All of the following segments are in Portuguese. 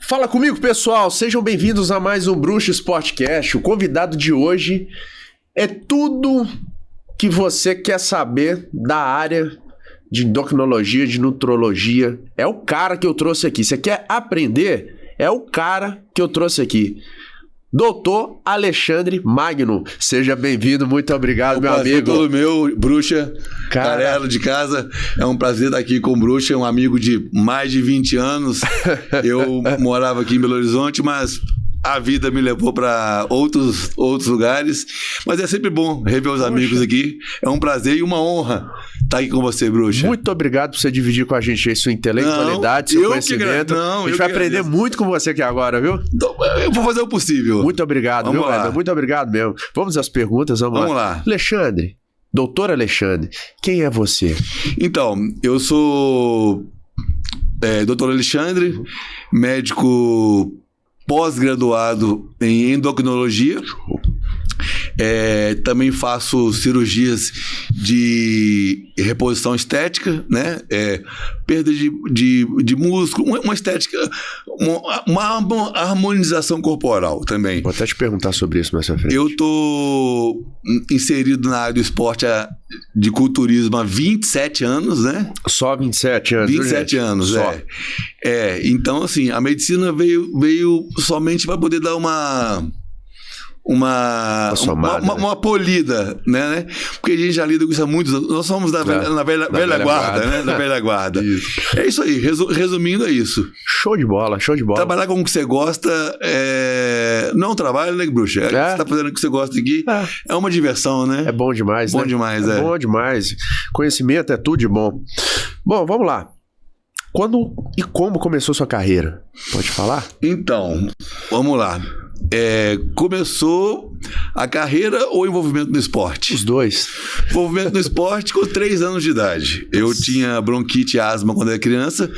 Fala comigo, pessoal. Sejam bem-vindos a mais um Bruxo Sportcast. O convidado de hoje é tudo que você quer saber da área de endocrinologia, de nutrologia. É o cara que eu trouxe aqui. Você quer aprender? É o cara que eu trouxe aqui. Doutor Alexandre Magno, seja bem-vindo, muito obrigado, meu amigo. Todo meu, Bruxa, Carelo de casa, é um prazer estar aqui com o Bruxa, um amigo de mais de 20 anos. Eu morava aqui em Belo Horizonte, mas a vida me levou para outros lugares, mas é sempre bom rever os amigos aqui, é um prazer e uma honra estar aqui com você, Bruxa. Muito obrigado por você dividir com a gente aí sua intelectualidade, seu conhecimento. A gente vai aprender muito com você aqui agora, viu? Então, eu vou fazer o possível. Muito obrigado, vamos viu, lá. Edson? Muito obrigado mesmo. Vamos às perguntas, vamos lá. Alexandre, doutor Alexandre, quem é você? Então, eu sou doutor Alexandre, médico pós-graduado em endocrinologia. Também faço cirurgias de reposição estética, né? Perda de músculo, uma estética, uma harmonização corporal também. Vou até te perguntar sobre isso mais pra frente. Eu estou inserido na área do esporte de culturismo há 27 anos, né? Só 27 anos? 27 anos, só. Então, assim, a medicina veio somente para poder dar uma polida, né? Porque a gente já lida com isso há muitos anos. Nós somos da velha guarda, né? Da velha guarda. Isso. É isso aí. Resumindo, é isso. Show de bola, show de bola. Trabalhar com o que você gosta não trabalho, né, Bruxa? Você tá fazendo o que você gosta aqui. É uma diversão, né? É bom demais, bom demais, bom demais. Conhecimento é tudo de bom. Bom, vamos lá. Quando e como começou sua carreira? Pode falar? Então, vamos lá. Começou a carreira ou envolvimento no esporte? Os dois. Envolvimento no esporte com 3 anos de idade. Eu tinha bronquite e asma quando era criança.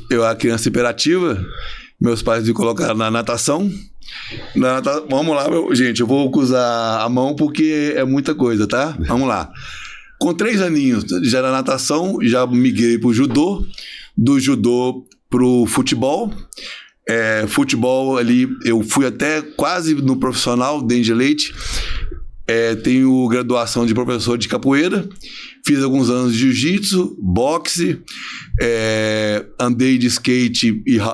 Eu era criança hiperativa. Meus pais me colocaram na natação. Vamos lá, gente. Eu vou usar a mão porque é muita coisa, tá? Vamos lá. Com 3 aninhos já na natação, já migrei pro judô. Do judô pro futebol. Futebol ali, eu fui até quase no profissional, dentro de leite. Tenho graduação de professor de capoeira. Fiz alguns anos de jiu-jitsu, boxe. Andei de skate e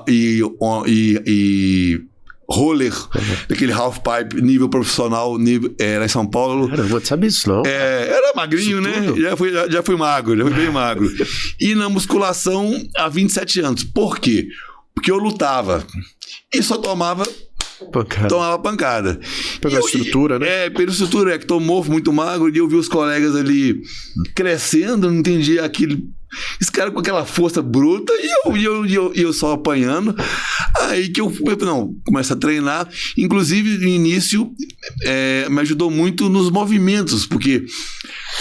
roller, daquele half pipe, nível profissional, era em São Paulo. Cara, eu vou te saber isso, não. Era magrinho, né? Já fui magro, já fui bem magro. E na musculação há 27 anos. Por quê? Porque eu lutava e só tomava pancada. Pela estrutura, né? Pela estrutura, que tomou muito magro, e eu vi os colegas ali crescendo, não entendia aquilo. Esse cara com aquela força bruta e eu só apanhando. Aí que eu começo a treinar. Inclusive, no início, me ajudou muito nos movimentos, porque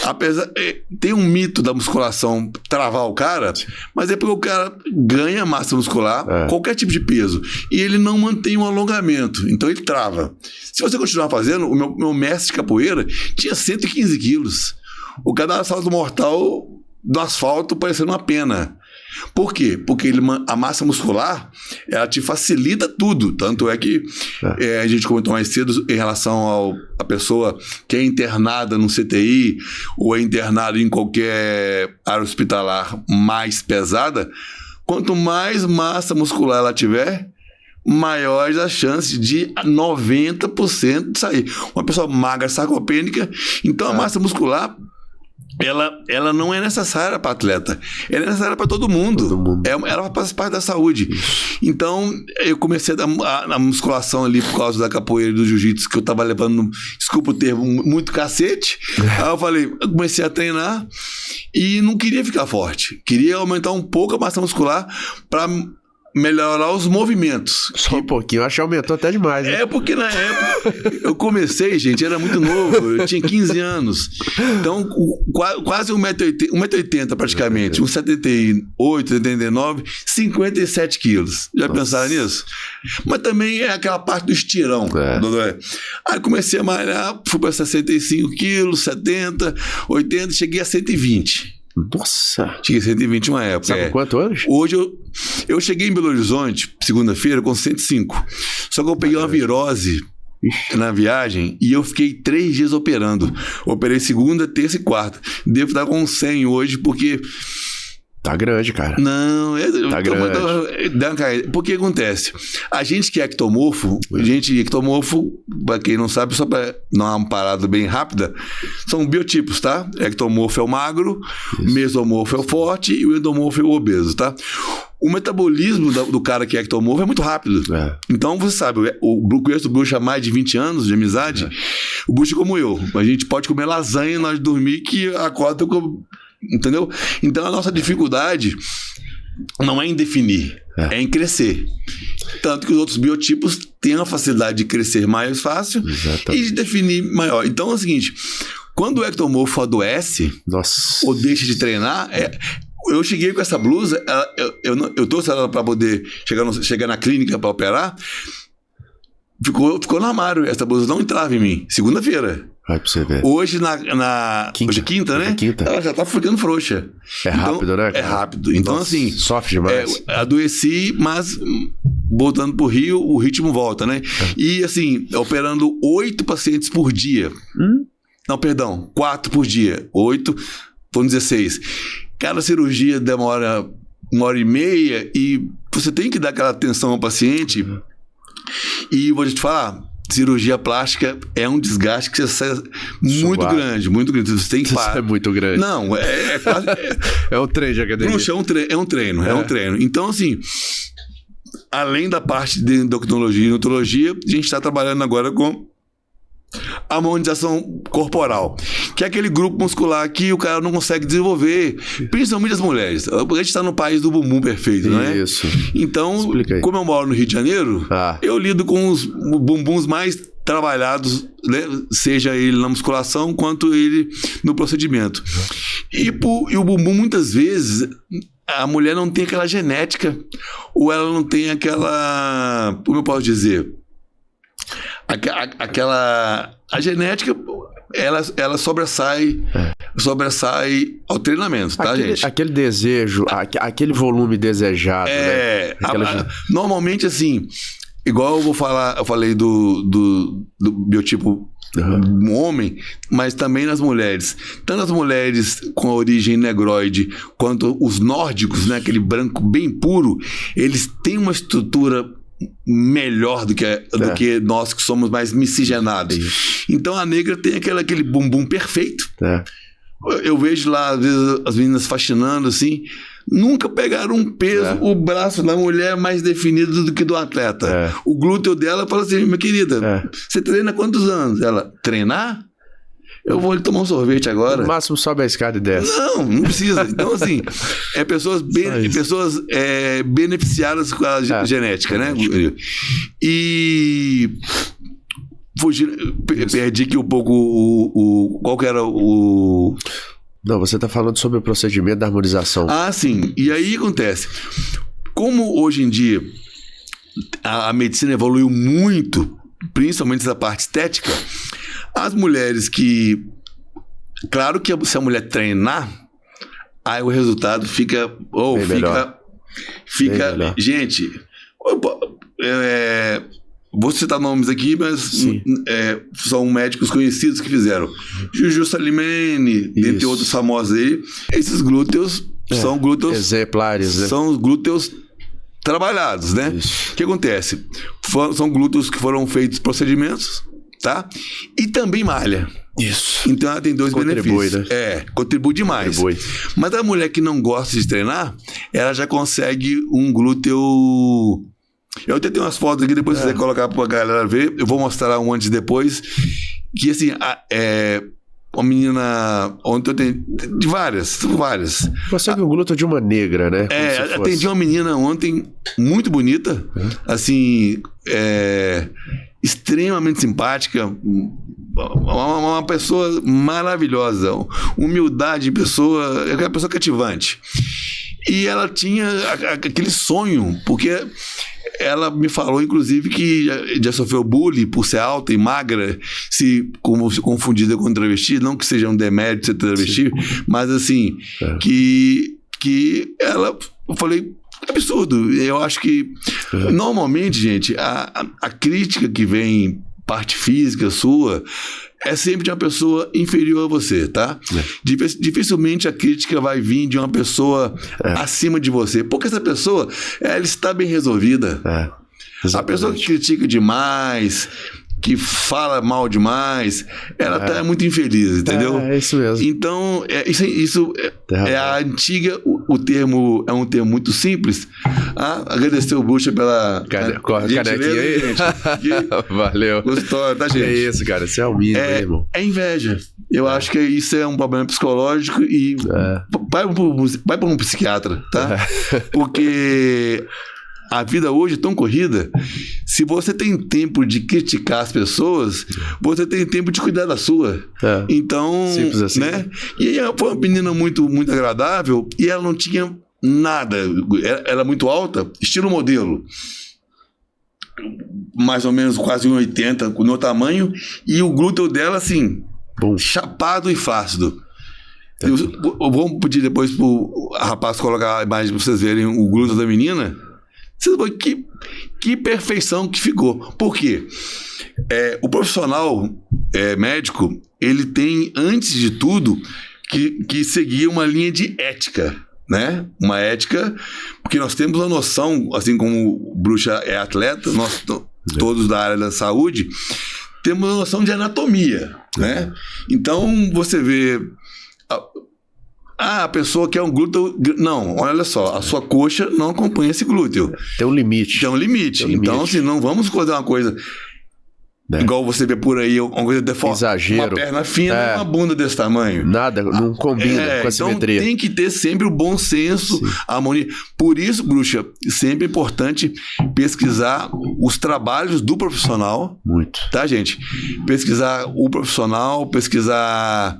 apesar tem um mito da musculação travar o cara, mas é porque o cara ganha massa muscular, qualquer tipo de peso, e ele não mantém um alongamento, então ele trava. Se você continuar fazendo, o meu mestre de capoeira tinha 115 quilos. O cara dava salto mortal do asfalto parecendo uma pena. Por quê? Porque a massa muscular, ela te facilita tudo. Tanto é que a gente comentou mais cedo em relação à pessoa que é internada no CTI ou é internada em qualquer área hospitalar mais pesada. Quanto mais massa muscular ela tiver, maiores as chances de 90% de sair. Uma pessoa magra, sarcopênica, então a massa muscular ela não é necessária para atleta, ela é necessária para todo mundo. Ela faz parte da saúde. Então eu comecei a musculação ali por causa da capoeira e do jiu-jitsu, que eu tava levando, desculpa o termo, muito cacete. Aí eu comecei a treinar e não queria ficar forte, queria aumentar um pouco a massa muscular para melhorar os movimentos. Só um pouquinho, eu acho que aumentou até demais, né? Porque na época eu comecei, gente, era muito novo, eu tinha 15 anos. Então, quase 1,80m praticamente, 1,78, 79, 57 quilos. Já pensaram nisso? Mas também é aquela parte do estirão. Aí comecei a malhar, fui para 65 quilos, 70, 80, cheguei a 120. Nossa. Tinha 120 uma época. Sabe quanto hoje? Hoje eu cheguei em Belo Horizonte, segunda-feira, com 105. Só que eu peguei uma virose na viagem e eu fiquei 3 dias operando. Operei segunda, terça e quarta. Devo estar com 100 hoje, porque... Tá grande, cara. Não, Tá grande. Porque acontece? A gente que é ectomorfo, pra quem não sabe, só pra dar uma parada bem rápida, são biotipos, tá? Ectomorfo é o magro, mesomorfo é o forte e o endomorfo é o obeso, tá? O metabolismo do cara que é ectomorfo é muito rápido. Então, você sabe, conheço o Bruxo há mais de 20 anos de amizade. O Bruxo é como eu. A gente pode comer lasanha na hora de dormir que acorda com... Entendeu? Então a nossa dificuldade não é em definir, é em crescer. Tanto que os outros biotipos têm a facilidade de crescer mais fácil. Exatamente. E de definir maior. Então é o seguinte, quando o ectomorfo adoece, ou deixa de treinar, eu cheguei com essa blusa, eu trouxe ela para poder chegar na clínica para operar, ficou no armário, essa blusa não entrava em mim, segunda-feira. Vai pra você ver. Hoje quinta. Hoje é quinta, né? Quinta. Ela já tá ficando frouxa. É rápido, né? É rápido. Então, assim... Sofre demais. Adoeci, mas voltando pro Rio, o ritmo volta, né? E, assim, operando 8 pacientes por dia. Não, perdão, 4 por dia. 8, foram 16. Cada cirurgia demora 1h30 e você tem que dar aquela atenção ao paciente. E vou te falar... Cirurgia plástica é um desgaste que você muito grande, muito grande. Você tem que parar. Isso é muito grande. Não, é quase... É um treino de academia. Puxa, é um treino. Então, assim, além da parte de endocrinologia e nutrologia, a gente está trabalhando agora com a harmonização corporal, que é aquele grupo muscular que o cara não consegue desenvolver, principalmente as mulheres. A gente está no país do bumbum perfeito, não é? Isso. Então, como eu moro no Rio de Janeiro, eu lido com os bumbuns mais trabalhados, né? Seja ele na musculação, quanto ele no procedimento. E o bumbum, muitas vezes, a mulher não tem aquela genética, ou ela não tem aquela... Como eu posso dizer? A genética, ela sobressai ao treinamento, tá, gente? Aquele desejo, aquele volume desejado, né? Normalmente, assim, igual eu falei do biotipo homem, mas também nas mulheres. Tanto as mulheres com a origem negroide, quanto os nórdicos, né? Aquele branco bem puro, eles têm uma estrutura melhor do que nós que somos mais miscigenados. Então a negra tem aquele bumbum perfeito. Eu vejo lá, às vezes, as meninas faxinando assim, nunca pegaram um peso. O braço da mulher é mais definido do que do atleta. O glúteo dela fala assim: minha querida, você treina há quantos anos? Ela, treinar? Eu vou tomar um sorvete agora. No máximo sobe a escada e desce. Não precisa. Então, assim, pessoas beneficiadas com a genética, né? E perdi aqui um pouco qual que era o... Não, você está falando sobre o procedimento da harmonização. Sim. E aí acontece. Como hoje em dia a medicina evoluiu muito, principalmente essa parte estética, as mulheres que... Claro que se a mulher treinar, aí o resultado fica... Gente, vou citar nomes aqui, mas são médicos conhecidos que fizeram. Juju Salimene, dentre outros famosos aí. Esses glúteos são glúteos... exemplares, né? São os glúteos trabalhados, né? O que acontece? São glúteos que foram feitos procedimentos, tá? E também malha. Isso. Então ela tem 2 benefícios. Né? Contribui demais. Mas a mulher que não gosta de treinar, ela já consegue um glúteo... Eu até tenho umas fotos aqui, depois se você colocar pra galera ver, eu vou mostrar um antes e depois, que assim, uma menina, ontem eu tenho de várias. Consegue um glúteo de uma negra, né? Atendi uma menina ontem, muito bonita, assim, extremamente simpática, uma pessoa maravilhosa, humildade, é uma pessoa cativante. E ela tinha aquele sonho, porque ela me falou, inclusive, que já sofreu bullying por ser alta e magra, se confundida com travesti, não que seja um demérito ser travesti, mas assim, que ela, eu falei, absurdo. Eu acho que, normalmente, gente, a crítica que vem, parte física sua, é sempre de uma pessoa inferior a você, tá? Dificilmente a crítica vai vir de uma pessoa acima de você, porque essa pessoa, ela está bem resolvida. A pessoa que critica demais, que fala mal demais, ela tá muito infeliz, entendeu? É isso mesmo. Então, isso é a antiga, o termo é um termo muito simples. Agradecer o Bruxa pela canequinha aí. Gente, valeu. Gostou, tá, gente? É isso, cara. Isso é o mínimo, irmão. É inveja. Eu acho que isso é um problema psicológico e vai para um psiquiatra, tá? Porque a vida hoje é tão corrida. Se você tem tempo de criticar as pessoas, você tem tempo de cuidar da sua. Então, simples assim, né? E ela foi uma menina muito, muito agradável e ela não tinha nada. Ela era muito alta, estilo modelo. Mais ou menos quase 1,80 com o meu tamanho. E o glúteo dela, assim, chapado e flácido. Vamos pedir depois pro rapaz colocar a imagem para vocês verem o glúteo da menina. Que perfeição que ficou. Por quê? O profissional médico, ele tem, antes de tudo, que seguir uma linha de ética, né? Uma ética, porque nós temos uma noção, assim como o Bruxa é atleta, nós todos da área da saúde, temos uma noção de anatomia, né? Então, você vê... a pessoa quer um glúteo... Não, olha só, a sua coxa não acompanha esse glúteo. Tem um limite. Então, assim, não vamos fazer uma coisa... Igual você vê por aí, uma coisa deformada. Exagero. Uma perna fina, uma bunda desse tamanho. Nada, não combina com a simetria. Então tem que ter sempre o bom senso, a harmonia. Por isso, Bruxa, sempre é importante pesquisar os trabalhos do profissional. Muito. Tá, gente? Pesquisar o profissional, pesquisar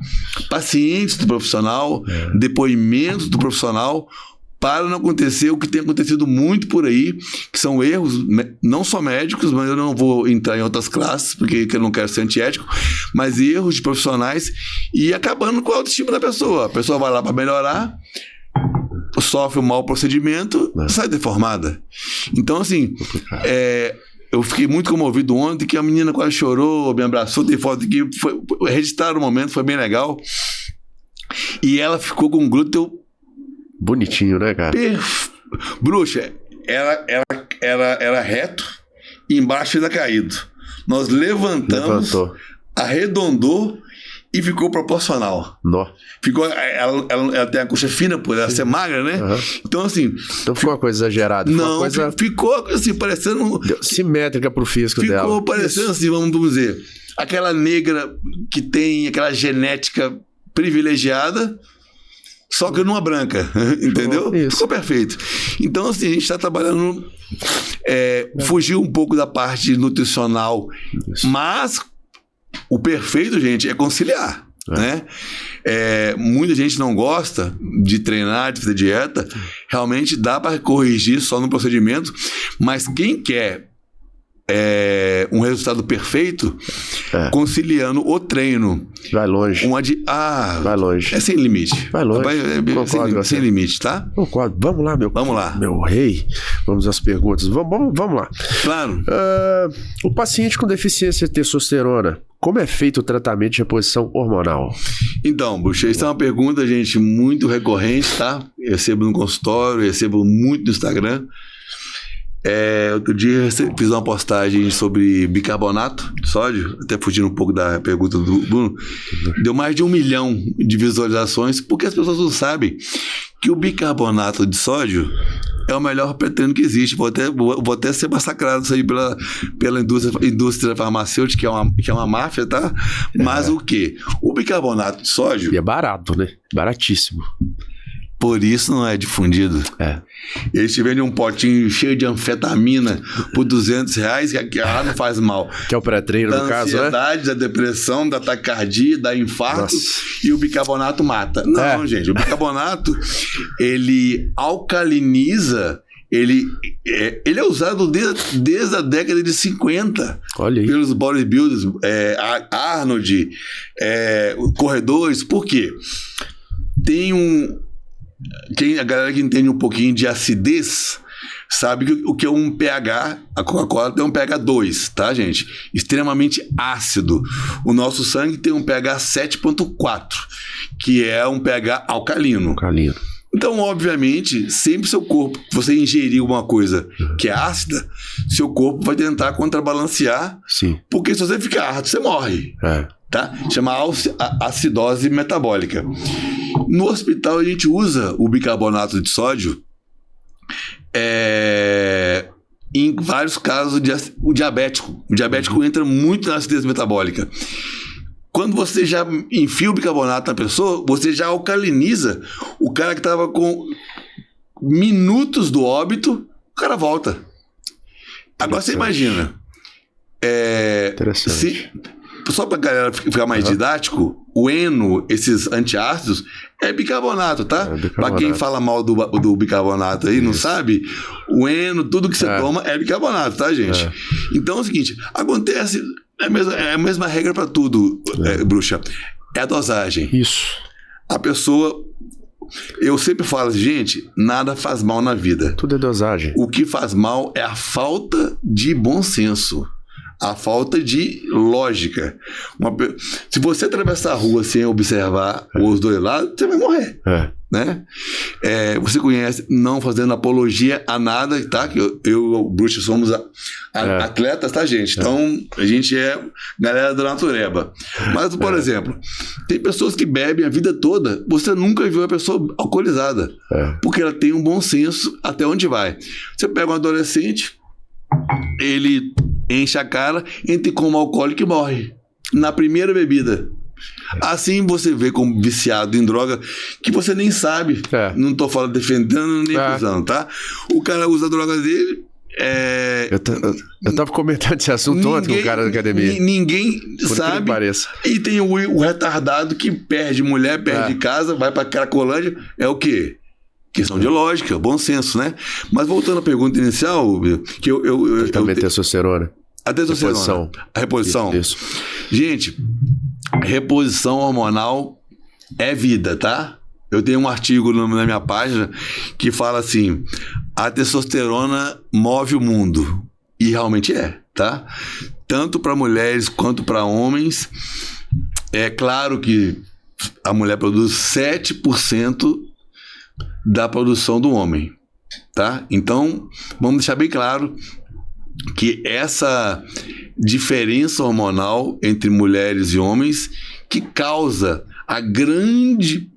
pacientes do profissional, depoimentos do profissional, para não acontecer o que tem acontecido muito por aí, que são erros, não só médicos, mas eu não vou entrar em outras classes, porque eu não quero ser antiético, mas erros de profissionais e acabando com a autoestima da pessoa. A pessoa vai lá para melhorar, sofre um mau procedimento, sai deformada. Então, assim, eu fiquei muito comovido ontem, que a menina quase chorou, me abraçou, tem foto aqui, registraram o momento, foi bem legal. E ela ficou com um glúteo bonitinho, né, cara? Bruxa, era reto e embaixo ainda caído. Nós levantamos, arredondou e ficou proporcional. Ficou, ela tem a coxa fina por ela ser magra, né? Então, assim... Não ficou uma coisa exagerada. Não, ficou assim, parecendo... simétrica pro físico dela. Ficou parecendo assim, vamos dizer, aquela negra que tem aquela genética privilegiada, só que numa branca, entendeu? Ficou perfeito. Então, assim, a gente está trabalhando... fugir um pouco da parte nutricional, mas o perfeito, gente, é conciliar, né? Muita gente não gosta de treinar, de fazer dieta. Realmente dá para corrigir só no procedimento, mas quem quer um resultado perfeito, conciliando o treino, vai longe. Vai longe. É sem limite. Vai longe. Sem limite, tá? Concordo. Vamos lá, meu rei. Vamos às perguntas. Vamos lá. Claro. O paciente com deficiência de testosterona, como é feito o tratamento de reposição hormonal? Então, Bruxa, isso é uma pergunta, gente, muito recorrente, tá? Eu recebo no consultório, recebo muito no Instagram. Outro dia fiz uma postagem sobre bicarbonato de sódio, até fugindo um pouco da pergunta do Bruno. Deu mais de 1 milhão de visualizações, porque as pessoas não sabem que o bicarbonato de sódio é o melhor pré-treino que existe. Vou até ser massacrado isso aí pela indústria farmacêutica, que é uma máfia, tá? Mas o quê? O bicarbonato de sódio... E é barato, né? Baratíssimo. Por isso não é difundido. Eles te vendem um potinho cheio de anfetamina por R$200, que não faz mal. Que é o pré-treino, no caso, né? Da ansiedade, da depressão, da taquicardia, da infarto. E o bicarbonato mata. Não, gente. O bicarbonato, ele alcaliniza ele é usado desde a década de 50. Olha aí. Pelos bodybuilders, Arnold, corredores. Por quê? A galera que entende um pouquinho de acidez sabe o que é um pH. A Coca-Cola tem um pH 2, tá, gente? Extremamente ácido. O nosso sangue tem um pH 7.4, que é um pH alcalino. Então, obviamente, sempre seu corpo, você ingerir uma coisa que é ácida, seu corpo vai tentar contrabalancear. Sim. Porque se você ficar ácido, você morre. Tá? Chama acidose metabólica. No hospital, a gente usa o bicarbonato de sódio em vários casos o diabético. O diabético entra muito na acidez metabólica. Quando você já enfia o bicarbonato na pessoa, você já alcaliniza o cara que estava com minutos do óbito, o cara volta. Agora você imagina. Interessante. Só para a galera ficar mais didático, o Eno, esses antiácidos, é bicarbonato, tá? Para quem fala mal do bicarbonato aí, não sabe, o Eno, tudo que você toma é bicarbonato, tá, gente? Então é o seguinte, acontece, é a mesma regra para tudo, bruxa, é a dosagem. Isso. A pessoa, eu sempre falo, gente, nada faz mal na vida. Tudo é dosagem. O que faz mal é a falta de bom senso. A falta de lógica. Se você atravessar a rua sem observar os dois lados, você vai morrer. Né? Você conhece, não fazendo apologia a nada, tá? Eu e o Bruxa somos atletas, tá, gente? Então, a gente é galera da natureba. Mas, por exemplo, tem pessoas que bebem a vida toda, você nunca viu uma pessoa alcoolizada. Porque ela tem um bom senso até onde vai. Você pega um adolescente, ele enche a cara, entra como alcoólico e morre na primeira bebida. Assim você vê como viciado em droga que você nem sabe. Não tô falando defendendo nem acusando, tá? O cara usa a droga dele. Eu tava comentando esse assunto ontem com o cara da academia. Ninguém sabe. E tem o retardado que perde mulher, perde casa, vai pra Cracolândia. É o quê? Questão de lógica, bom senso, né? Mas voltando à pergunta inicial, que também testosterona. A testosterona. A reposição. Isso. Gente, reposição hormonal é vida, tá? Eu tenho um artigo na minha página que fala assim: a testosterona move o mundo. E realmente tá? Tanto para mulheres quanto para homens. É claro que a mulher produz 7% da produção do homem, tá? Então, vamos deixar bem claro que essa diferença hormonal entre mulheres e homens que causa a grande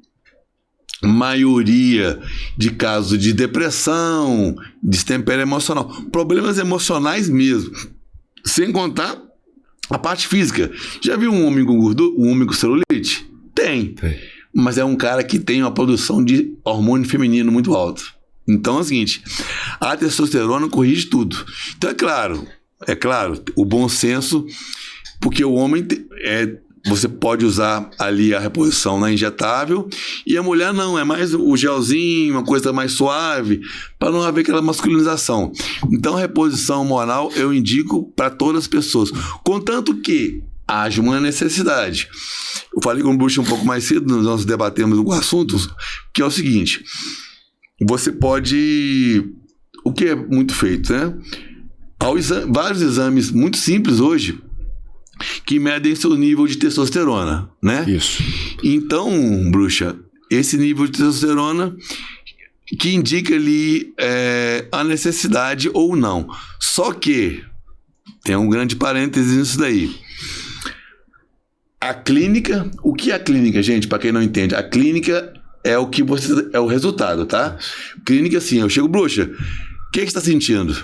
maioria de casos de depressão, destempero emocional, problemas emocionais mesmo, sem contar a parte física. Já viu um homem com gordura, um homem com celulite? Tem. Mas é um cara que tem uma produção de hormônio feminino muito alta. Então é o seguinte, a testosterona corrige tudo. Então é claro, o bom senso, porque o homem você pode usar ali a reposição na injetável e a mulher não, é mais o gelzinho, uma coisa mais suave, para não haver aquela masculinização. Então a reposição hormonal eu indico para todas as pessoas, contanto que haja uma necessidade. Eu falei com o Bruxa um pouco mais cedo, nós debatemos o assunto, que é o seguinte: você pode, o que é muito feito, né? Vários exames muito simples hoje que medem seu nível de testosterona, né? Isso. Então, Bruxa, esse nível de testosterona que indica ali a necessidade ou não. Só que tem um grande parênteses nisso daí. A clínica, o que é a clínica, gente, para quem não entende? A clínica é o que é o resultado, tá? Clínica, assim, eu chego, Bruxa, o que você está sentindo?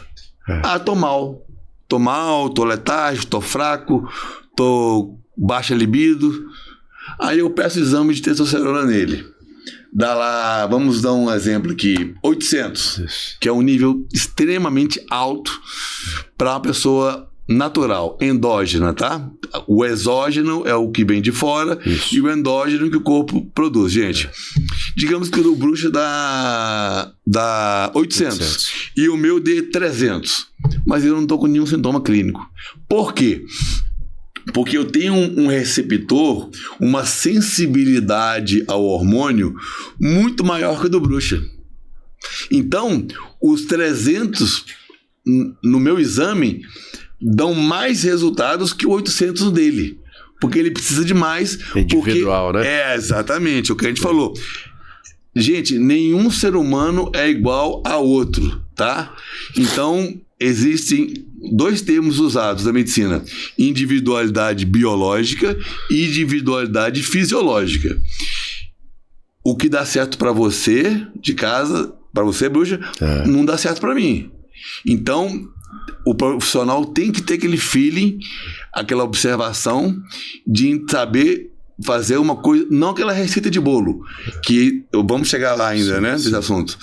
Tô mal. Tô mal, tô letárgico, tô fraco, tô baixa libido. Aí eu peço exame de testosterona nele. Dá lá, vamos dar um exemplo aqui, 800, que é um nível extremamente alto para uma pessoa natural, endógena, tá? O exógeno é o que vem de fora. Isso. E o endógeno que o corpo produz, gente. Digamos que o do bruxa dá 800 e o meu dê 300. Mas eu não estou com nenhum sintoma clínico. Por quê? Porque eu tenho um receptor, uma sensibilidade ao hormônio muito maior que o do bruxa. Então, os 300 no meu exame dão mais resultados que o 800 dele. Porque ele precisa de mais. Individual, né? É, exatamente. O que a gente falou. Gente, nenhum ser humano é igual a outro, tá? Então, existem 2 termos usados na medicina: individualidade biológica e individualidade fisiológica. O que dá certo para você de casa, para você, bruxa, não dá certo para mim. Então, o profissional tem que ter aquele feeling, aquela observação de saber fazer uma coisa, não aquela receita de bolo, que vamos chegar lá ainda, né, nesse assunto,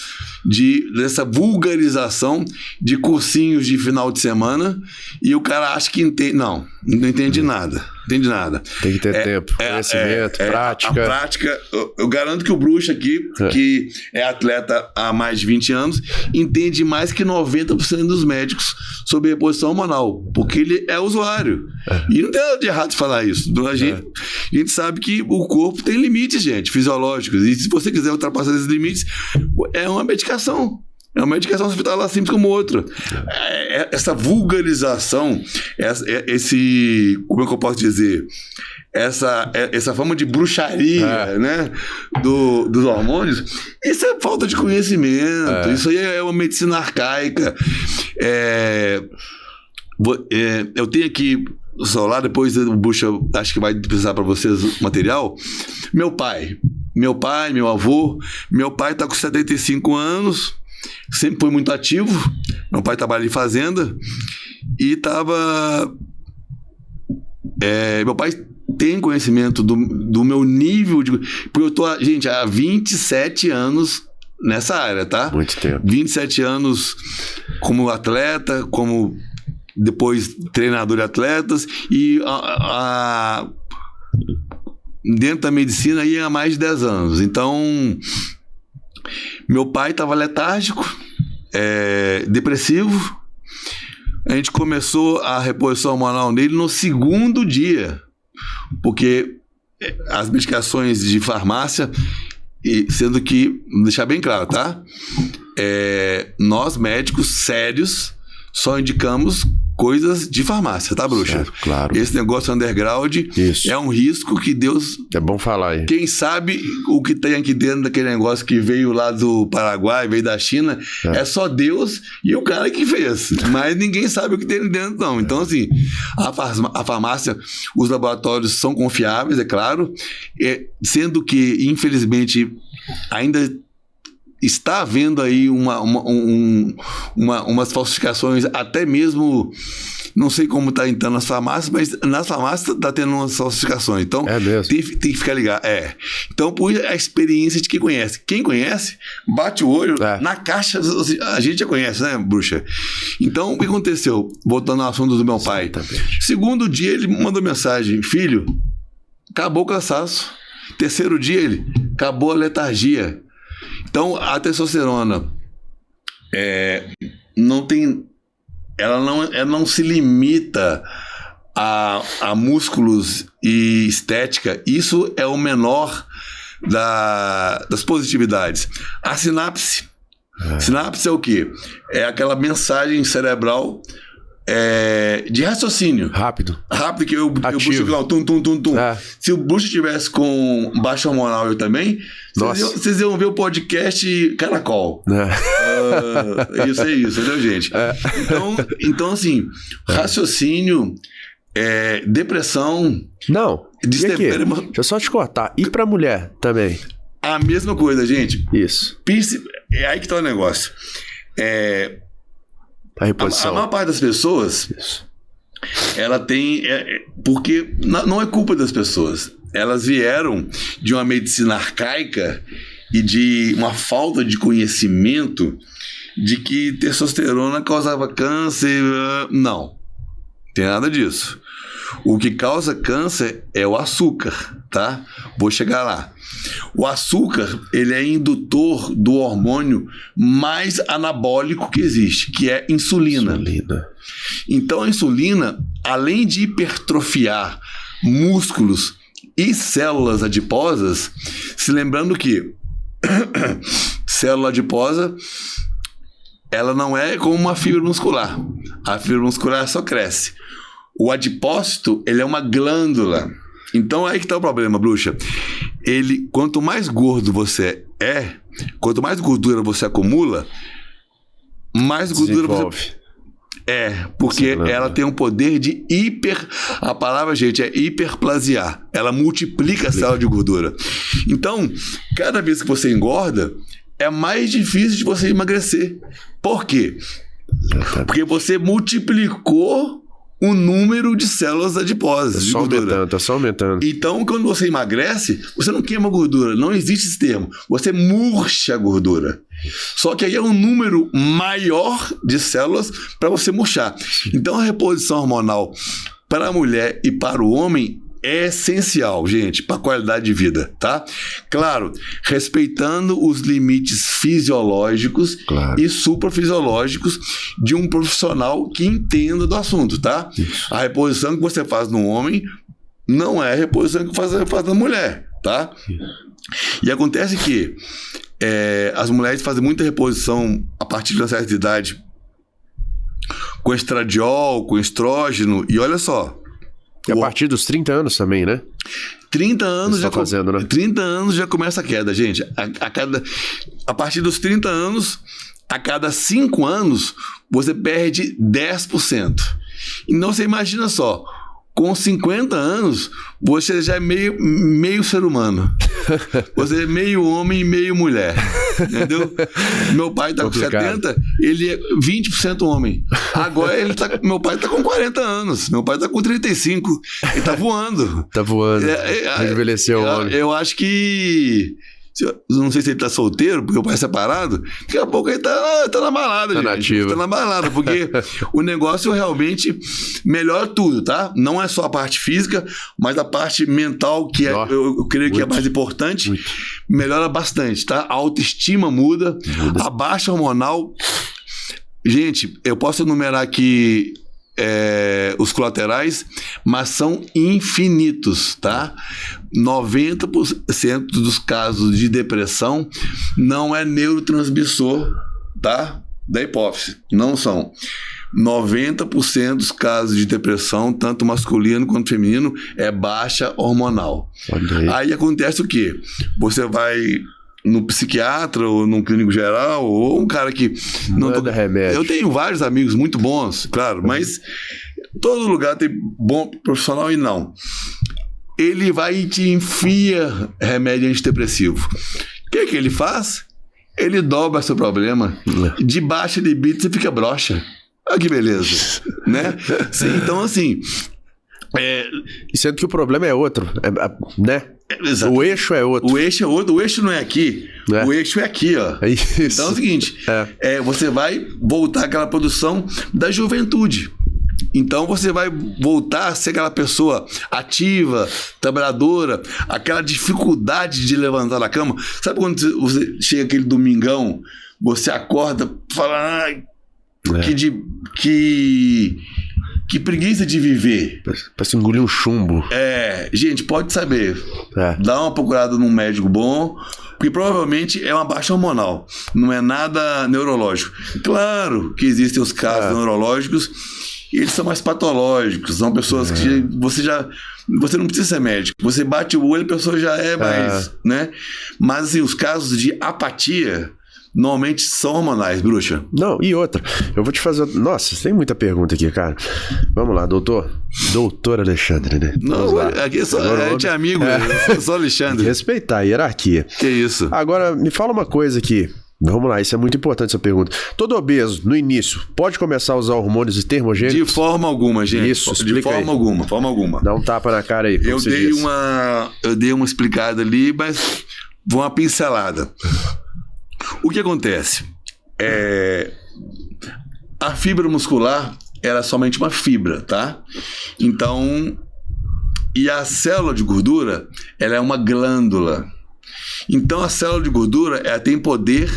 dessa vulgarização de cursinhos de final de semana, e o cara acha que entende, não entende nada. Entende nada. Tem que ter tempo, conhecimento, prática. A prática, eu garanto que o bruxo aqui, que é atleta há mais de 20 anos, entende mais que 90% dos médicos sobre reposição hormonal, porque ele é usuário. E não tem nada de errado falar isso. A gente sabe que o corpo tem limites, gente, fisiológicos. E se você quiser ultrapassar esses limites, é uma medicação. É uma medicação hospitalar simples como outra. Essa vulgarização, como é que eu posso dizer? Essa forma de bruxaria, né? Dos hormônios, isso é falta de conhecimento. Isso aí é uma medicina arcaica. Eu tenho aqui o celular, depois o Bucha acho que vai precisar para vocês o material. Meu pai, meu avô. Meu pai está com 75 anos. Sempre foi muito ativo. Meu pai trabalha em fazenda e estava. Meu pai tem conhecimento do meu nível de. Porque eu tô, gente, há 27 anos nessa área, tá? Muito tempo. 27 anos como atleta, como depois treinador de atletas e dentro da medicina aí há mais de 10 anos. Então. Meu pai estava letárgico, depressivo. A gente começou a reposição hormonal nele no 2º dia, porque as medicações de farmácia, sendo que, vou deixar bem claro, tá? Nós médicos sérios só indicamos coisas de farmácia, tá, bruxa? Certo, claro. Esse negócio underground é um risco que Deus... É bom falar aí. Quem sabe o que tem aqui dentro daquele negócio que veio lá do Paraguai, veio da China, é só Deus e o cara que fez. Mas ninguém sabe o que tem ali dentro, não. Então, assim, a farmácia, os laboratórios são confiáveis, é claro, sendo que, infelizmente, ainda... está havendo aí umas falsificações, até mesmo, não sei como está entrando nas farmácias, mas nas farmácias está tendo umas falsificações. Então, tem que ficar ligado. Então, por a experiência de quem conhece. Quem conhece, bate o olho na caixa, a gente já conhece, né, bruxa? Então, o que aconteceu? Voltando ao assunto do meu pai. Exatamente. 2º dia, ele mandou mensagem: filho, acabou o cansaço. 3º dia, ele, acabou a letargia. Então, a testosterona ela não se limita a músculos e estética. Isso é o menor das positividades. A sinapse. Sinapse é o quê? É aquela mensagem cerebral de raciocínio. Rápido que eu puxo lá, tum. Se o Bush estivesse com baixa hormonal, eu também, vocês iam ver o podcast Caracol. Isso é isso, entendeu, gente? Então, assim, raciocínio, depressão... Não, e aqui, deixa eu só te cortar. E pra mulher também? A mesma coisa, gente. Isso. É aí que tá o negócio. A reposição. A maior parte das pessoas, ela tem... porque não é culpa das pessoas. Elas vieram de uma medicina arcaica e de uma falta de conhecimento de que testosterona causava câncer. Não tem nada disso. O que causa câncer é o açúcar, tá? Vou chegar lá. O açúcar, ele é indutor do hormônio mais anabólico que existe, que é insulina. Então, a insulina, além de hipertrofiar músculos e células adiposas, se lembrando que célula adiposa, ela não é como uma fibra muscular. A fibra muscular só cresce. O adipócito, ele é uma glândula. Então, aí que tá o problema, bruxa. Quanto mais gordo você é, quanto mais gordura você acumula, mais gordura você... porque ela tem um poder de a palavra, gente, é hiperplasiar. Ela multiplica a célula de gordura. Então, cada vez que você engorda, é mais difícil de você emagrecer. Por quê? Porque você multiplicou o número de células adiposas de gordura. Tá só aumentando. Então, quando você emagrece, você não queima gordura. Não existe esse termo. Você murcha a gordura. Só que aí é um número maior de células para você murchar. Então, a reposição hormonal para a mulher e para o homem é essencial, gente, para a qualidade de vida, tá? Claro, respeitando os limites fisiológicos e suprafisiológicos de um profissional que entenda do assunto, tá? Isso. A reposição que você faz no homem não é a reposição que faz na mulher, tá? Isso. E acontece que as mulheres fazem muita reposição a partir de uma certa idade com estradiol, com estrógeno, e olha só. E a partir dos 30 anos também, né? 30 anos já fazendo, né? 30 anos já começa a queda, gente. A partir dos 30 anos, a cada 5 anos, você perde 10%. Então você imagina só, com 50 anos, você já é meio ser humano. Você é meio homem e meio mulher. Entendeu? Meu pai tá com 70, ele é 20% homem. Agora meu pai tá com 40 anos. Meu pai tá com 35. Ele tá voando. Tá voando. Envelheceu o homem. Eu acho que... Não sei se ele tá solteiro, porque o pai é separado. Daqui a pouco ele tá na balada, gente. Nativa. Tá na balada, porque o negócio realmente melhora tudo, tá? Não é só a parte física, mas a parte mental, que eu creio que é mais importante, melhora bastante, tá? A autoestima muda, a baixa hormonal. Gente, eu posso enumerar aqui os colaterais, mas são infinitos, tá? 90% dos casos de depressão não é neurotransmissor, tá? Da hipófise. Não são. 90% dos casos de depressão, tanto masculino quanto feminino, é baixa hormonal. Aí acontece o quê? Você vai no psiquiatra ou num clínico geral, ou um cara que não dá remédio. Eu tenho vários amigos muito bons, claro, mas todo lugar tem bom profissional e não. Ele vai e te enfia remédio antidepressivo. O que ele faz? Ele dobra seu problema. De baixa libido você fica broxa. Olha que beleza, né? Sim, então assim... E sendo que o problema é outro, né? Exato. O eixo é outro. O eixo é outro, o eixo não é aqui. O eixo é aqui, ó. É isso. Então é o seguinte, você vai voltar àquela produção da juventude. Então você vai voltar a ser aquela pessoa ativa, trabalhadora, aquela dificuldade de levantar da cama. Sabe quando você chega aquele domingão, você acorda e fala, que preguiça de viver. Parece engolir um chumbo. Gente, pode saber. Dá uma procurada num médico bom, porque provavelmente é uma baixa hormonal. Não é nada neurológico. Claro que existem os casos neurológicos, e eles são mais patológicos. São pessoas que você não precisa ser médico. Você bate o olho, a pessoa já é mais, né? Mas assim, os casos de apatia normalmente são hormonais, bruxa. Não, e outra, eu vou te fazer... Nossa, tem muita pergunta aqui, cara. Vamos lá, doutor Alexandre, né? Não, aqui a gente é amigo, eu sou Alexandre. Respeitar a hierarquia. Que isso. Agora, me fala uma coisa aqui. Vamos lá, isso é muito importante essa pergunta. Todo obeso, no início, pode começar a usar hormônios e termogênicos? De forma alguma, gente. Isso, de forma alguma. Dá um tapa na cara aí. Eu dei uma explicada ali, mas vou uma pincelada. O que acontece? A fibra muscular, ela é somente uma fibra, tá? Então, e a célula de gordura, ela é uma glândula. Então, a célula de gordura, ela tem poder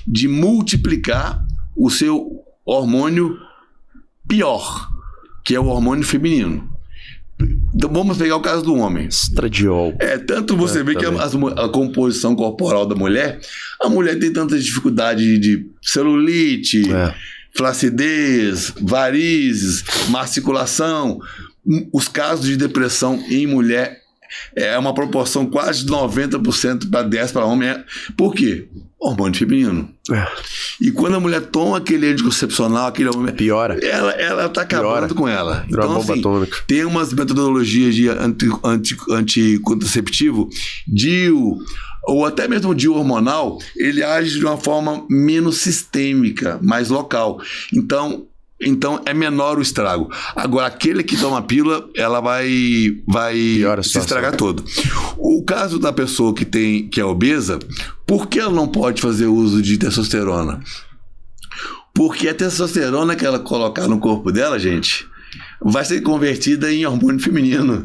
de multiplicar o seu hormônio pior, que é o hormônio feminino. Então, vamos pegar o caso do homem. Estradiol. Tanto você vê que a composição corporal da mulher, a mulher tem tantas dificuldades de celulite, flacidez, varizes, má circulação. Os casos de depressão em mulher é uma proporção quase de 90% para 10% para homem. Por quê? Hormônio feminino. E quando a mulher toma aquele anticoncepcional, aquele hormônio, piora. Ela tá acabando com ela. Então, assim, tem umas metodologias de anticonceptivo, DIU, ou até mesmo o DIU hormonal, ele age de uma forma menos sistêmica, mais local. Então é menor o estrago. Agora, aquele que toma a pílula, ela vai se estragar todo. O caso da pessoa que é obesa, por que ela não pode fazer uso de testosterona? Porque a testosterona que ela colocar no corpo dela, gente, vai ser convertida em hormônio feminino.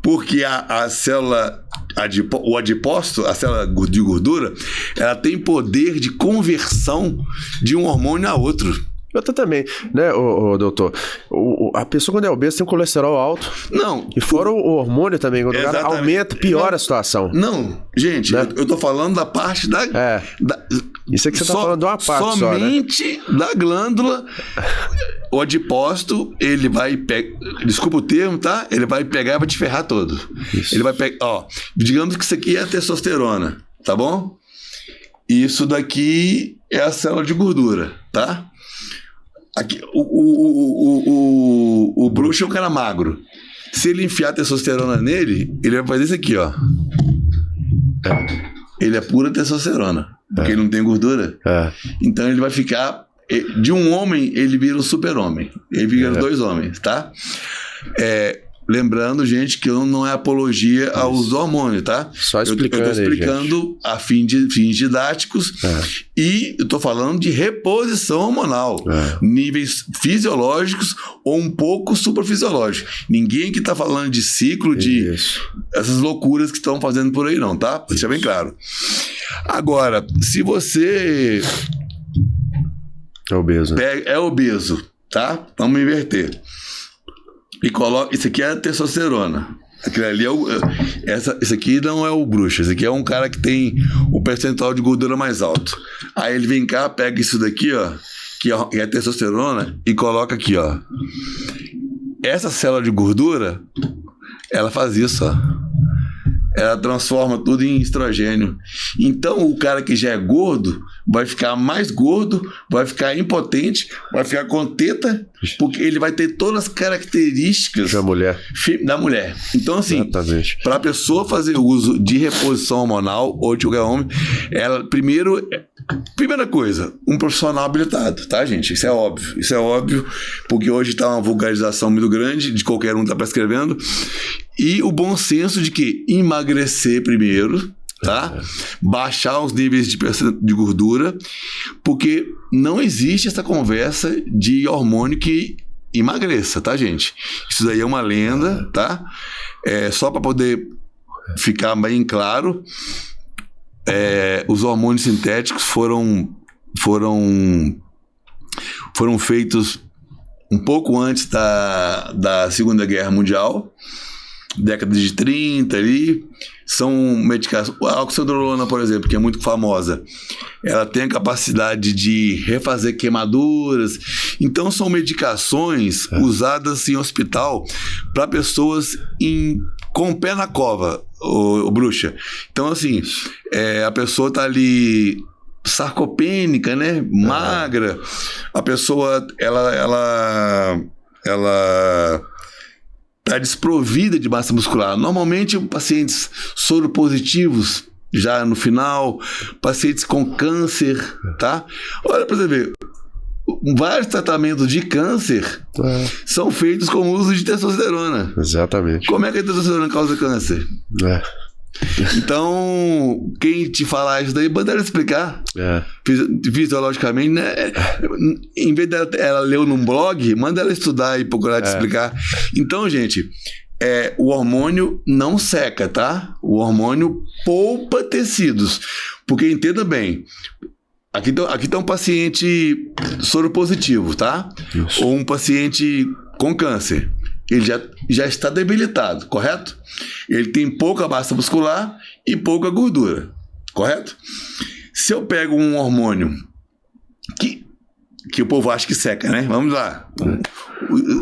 Porque a célula, o adipócito, a célula de gordura, ela tem poder de conversão de um hormônio a outro. Outra também, né, doutor? A pessoa quando é obesa tem um colesterol alto. Não. E fora o hormônio também, quando o cara aumenta, piora a situação. Não, gente, né? eu tô falando da parte da... Isso é que você tá falando de uma parte somente só, né? Da glândula. O adipócito, ele vai pegar... Desculpa o termo, tá? Ele vai pegar e vai te ferrar todo. Isso. Ele vai pegar... Ó, digamos que isso aqui é a testosterona, tá bom? Isso daqui é a célula de gordura, tá? Aqui, o bruxo é um cara magro. Se ele enfiar testosterona nele, ele vai fazer isso aqui, ó. Ele é pura testosterona, porque ele não tem gordura. Então ele vai ficar... De um homem, ele vira um super-homem. Ele vira 2 homens, tá? Lembrando, gente, que não é apologia ao uso do hormônio, tá? Só explicando. Eu tô explicando a fins didáticos e eu tô falando de reposição hormonal. Níveis fisiológicos ou um pouco suprafisiológicos. Ninguém que tá falando de ciclo, de essas loucuras que estão fazendo por aí, não, tá? Deixa bem claro. Agora, se você... É obeso, tá? Vamos inverter. E coloca... Isso aqui é a testosterona. Aquele ali esse aqui não é o bruxo. Esse aqui é um cara que tem o percentual de gordura mais alto. Aí ele vem cá, pega isso daqui, ó, que é a testosterona, e coloca aqui, ó. Essa célula de gordura, ela faz isso, ó. Ela transforma tudo em estrogênio. Então, o cara que já é gordo vai ficar mais gordo, vai ficar impotente, vai ficar com teta, porque ele vai ter todas as características da mulher. Então, assim, para a pessoa fazer uso de reposição hormonal ou de qualquer homem, ela, primeira coisa, um profissional habilitado, tá, gente? Isso é óbvio, porque hoje está uma vulgarização muito grande de qualquer um que está prescrevendo. E o bom senso de que emagrecer primeiro, tá? Baixar os níveis de gordura, porque não existe essa conversa de hormônio que emagreça, tá, gente? Isso daí é uma lenda, tá? Só para poder ficar bem claro, os hormônios sintéticos foram feitos um pouco antes da Segunda Guerra Mundial, década de 30 ali. São medicações. A oxandrolona, por exemplo, que é muito famosa, ela tem a capacidade de refazer queimaduras. Então são medicações usadas em hospital para pessoas com o pé na cova, o bruxa. Então, assim, a pessoa tá ali sarcopênica, né? Magra. A pessoa, ela está desprovida de massa muscular. Normalmente, pacientes soropositivos, já no final, pacientes com câncer, tá? Olha para você ver, vários tratamentos de câncer são feitos com o uso de testosterona. Exatamente. Como é que a testosterona causa câncer? Então, quem te falar isso daí, manda ela explicar. Fisiologicamente, né? Em vez dela ler num blog, manda ela estudar e procurar te explicar. Então, gente, o hormônio não seca, tá? O hormônio poupa tecidos. Porque entenda bem, aqui tá um paciente soropositivo, tá? Isso. Ou um paciente com câncer. Ele já está debilitado, correto? Ele tem pouca massa muscular e pouca gordura, correto? Se eu pego um hormônio que o povo acha que seca, né? Vamos lá.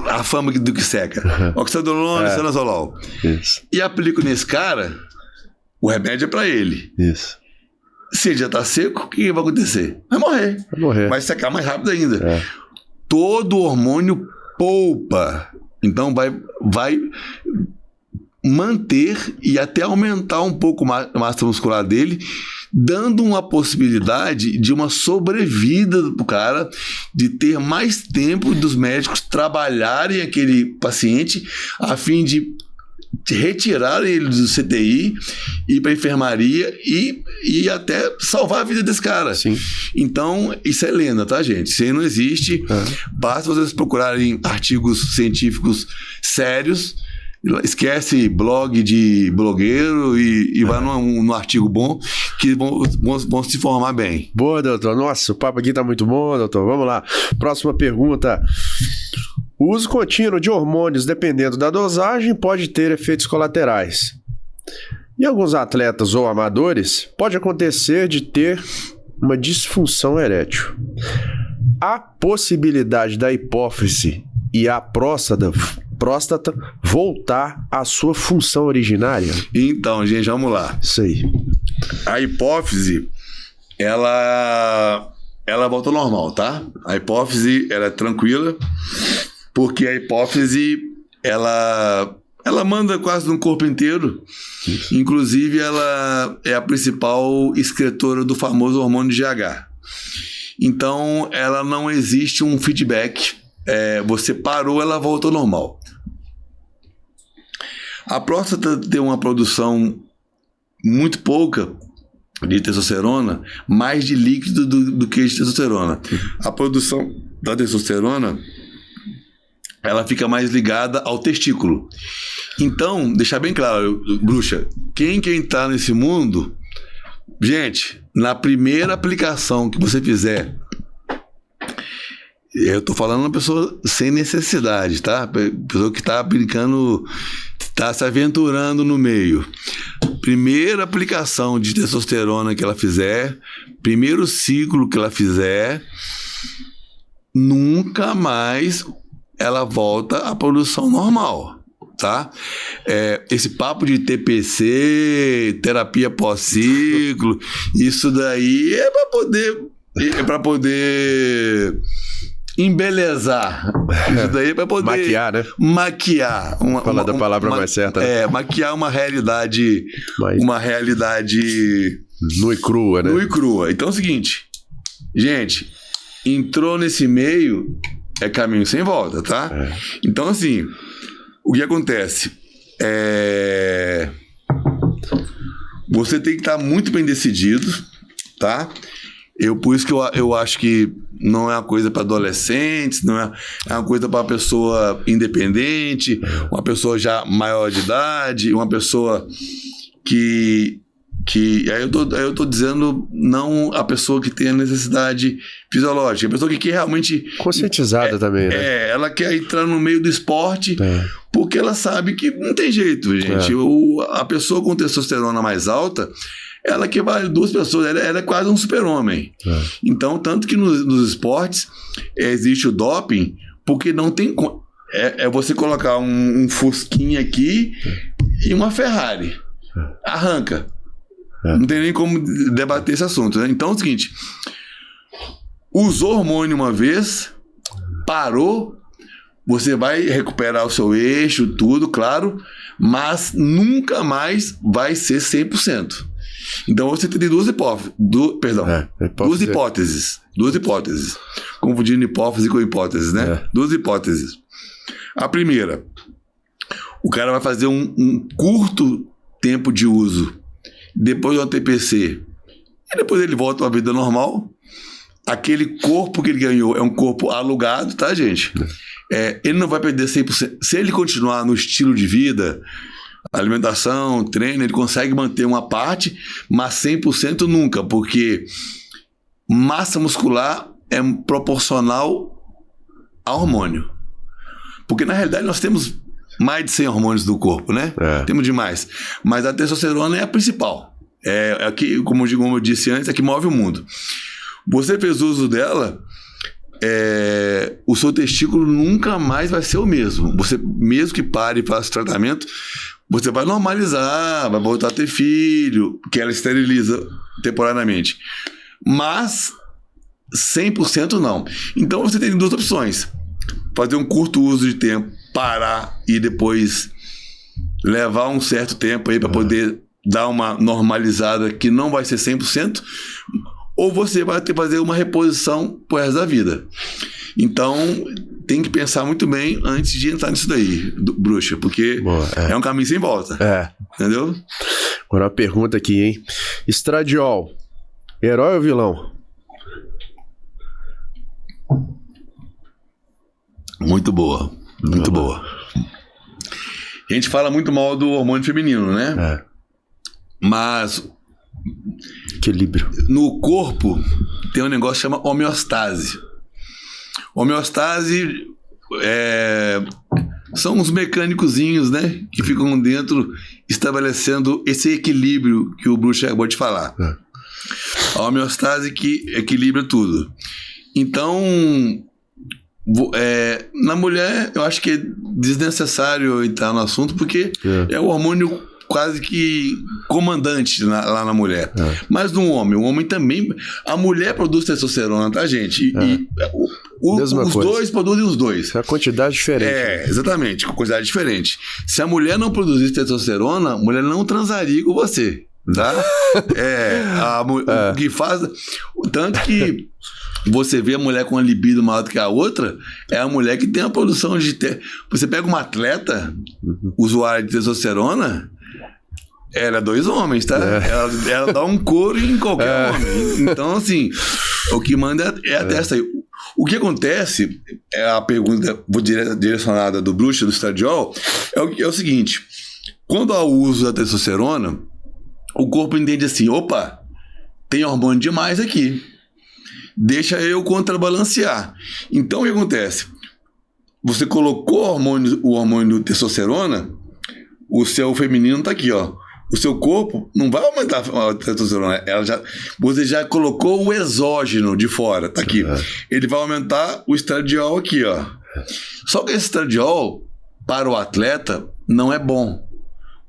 A fama do que seca. Oxandrolona, stanozolol. E aplico nesse cara, o remédio é para ele. Isso. Se ele já está seco, o que vai acontecer? Vai morrer. Vai secar mais rápido ainda. Todo hormônio poupa. Então vai manter e até aumentar um pouco a massa muscular dele, dando uma possibilidade de uma sobrevida pro cara, de ter mais tempo dos médicos trabalharem aquele paciente a fim de retirar ele do CTI, ir para a enfermaria e até salvar a vida desse cara. Sim. Então, isso é lenda, tá, gente? Isso aí não existe. Basta vocês procurarem artigos científicos sérios, esquece blog de blogueiro e vai num artigo bom, que vão se informar bem. Boa, doutor. Nossa, o papo aqui tá muito bom, doutor. Vamos lá. Próxima pergunta. O uso contínuo de hormônios, dependendo da dosagem, pode ter efeitos colaterais. Em alguns atletas ou amadores, pode acontecer de ter uma disfunção erétil. Há possibilidade da hipófise e a próstata voltar à sua função originária? Então, gente, vamos lá. Isso aí. A hipófise, ela volta ao normal, tá? A hipófise, ela é tranquila, porque a hipófise, ela manda quase no corpo inteiro. Isso. Inclusive, ela é a principal excretora do famoso hormônio GH. Então, ela não existe um feedback. Você parou, ela volta ao normal. A próstata tem uma produção muito pouca de testosterona, mais de líquido do que de testosterona. A produção da testosterona, ela fica mais ligada ao testículo. Então, deixar bem claro, bruxa, quem quer entrar nesse mundo, gente, na primeira aplicação que você fizer, eu tô falando uma pessoa sem necessidade, tá? Pessoa que tá brincando, tá se aventurando no meio. Primeira aplicação de testosterona que ela fizer, primeiro ciclo que ela fizer, nunca mais ela volta à produção normal, tá? Esse papo de TPC, terapia pós-ciclo, isso daí é para poder embelezar. Isso daí é para poder maquiar, né? Maquiar. Falar da palavra mais certa. Né? Maquiar uma realidade. Uma realidade nua e crua, né? Nua e crua. Então é o seguinte, gente, entrou nesse meio, é caminho sem volta, tá? Então, assim, o que acontece? Você tem que estar muito bem decidido, tá? Por isso que eu acho que não é uma coisa para adolescentes, não é uma coisa para uma pessoa independente, uma pessoa já maior de idade, uma pessoa que aí eu tô dizendo não a pessoa que tem a necessidade fisiológica, a pessoa que quer realmente conscientizada também, né? Ela quer entrar no meio do esporte porque ela sabe que não tem jeito, gente. A pessoa com testosterona mais alta, ela que vale duas pessoas, ela é quase um super-homem. Então, tanto que nos esportes existe o doping, porque não tem... você colocar um Fusquinha aqui e uma Ferrari. Arranca. Não tem nem como debater esse assunto, né? Então é o seguinte, usou hormônio uma vez, parou, você vai recuperar o seu eixo, tudo, claro, mas nunca mais vai ser 100%. Então você tem duas hipóteses. Duas hipóteses. Confundindo hipófise com hipótese, né? Duas hipóteses. A primeira, o cara vai fazer um curto tempo de uso depois do TPC, e depois ele volta à vida normal. Aquele corpo que ele ganhou é um corpo alugado, tá, gente? Ele não vai perder 100%. Se ele continuar no estilo de vida, alimentação, treino, ele consegue manter uma parte, mas 100% nunca, porque massa muscular é proporcional a hormônio. Porque, na realidade, nós temos mais de 100 hormônios do corpo, né? Temos demais. Mas a testosterona é a principal. É a que, como eu disse antes, é a que move o mundo. Você fez uso dela, o seu testículo nunca mais vai ser o mesmo. Você, mesmo que pare e faça tratamento, você vai normalizar, vai voltar a ter filho, que ela esteriliza temporariamente. Mas 100% não. Então você tem duas opções. Fazer um curto uso de tempo, parar e depois levar um certo tempo aí para poder dar uma normalizada que não vai ser 100%, ou você vai ter que fazer uma reposição pro resto da vida. Então, tem que pensar muito bem antes de entrar nisso daí, bruxa, porque é um caminho sem volta. Entendeu? Agora uma pergunta aqui, hein? Estradiol, herói ou vilão? Muito boa, muito boa. A gente fala muito mal do hormônio feminino, né? Mas equilíbrio. No corpo tem um negócio que chama homeostase. Homeostase são uns mecânicozinhos, né? Que ficam dentro estabelecendo esse equilíbrio que o Bruxo acabou de falar. A homeostase que equilibra tudo. Então, na mulher, eu acho que é desnecessário entrar no assunto, porque é o hormônio quase que comandante lá na mulher. Mas no homem, o homem também... A mulher produz testosterona, tá, gente? Os dois produzem os dois. É a quantidade diferente. Exatamente, com quantidade diferente. Se a mulher não produzisse testosterona, a mulher não transaria com você, tá? O que faz... Tanto que você vê a mulher com uma libido maior do que a outra, é a mulher que tem a produção de... Você pega uma atleta, usuária de testosterona... Ela é 2 homens, tá? Ela dá um couro em qualquer homem. Então, assim, o que manda é a testa aí. O que acontece, a pergunta direcionada do Bruxa, do Estradiol, é o seguinte: quando há o uso da testosterona, o corpo entende assim, opa, tem hormônio demais aqui. Deixa eu contrabalancear. Então, o que acontece? Você colocou o hormônio testosterona, o seu feminino tá aqui, ó. O seu corpo não vai aumentar a testosterona. Você já colocou o exógeno de fora, tá aqui. Ele vai aumentar o estradiol aqui, ó. Só que esse estradiol, para o atleta, não é bom.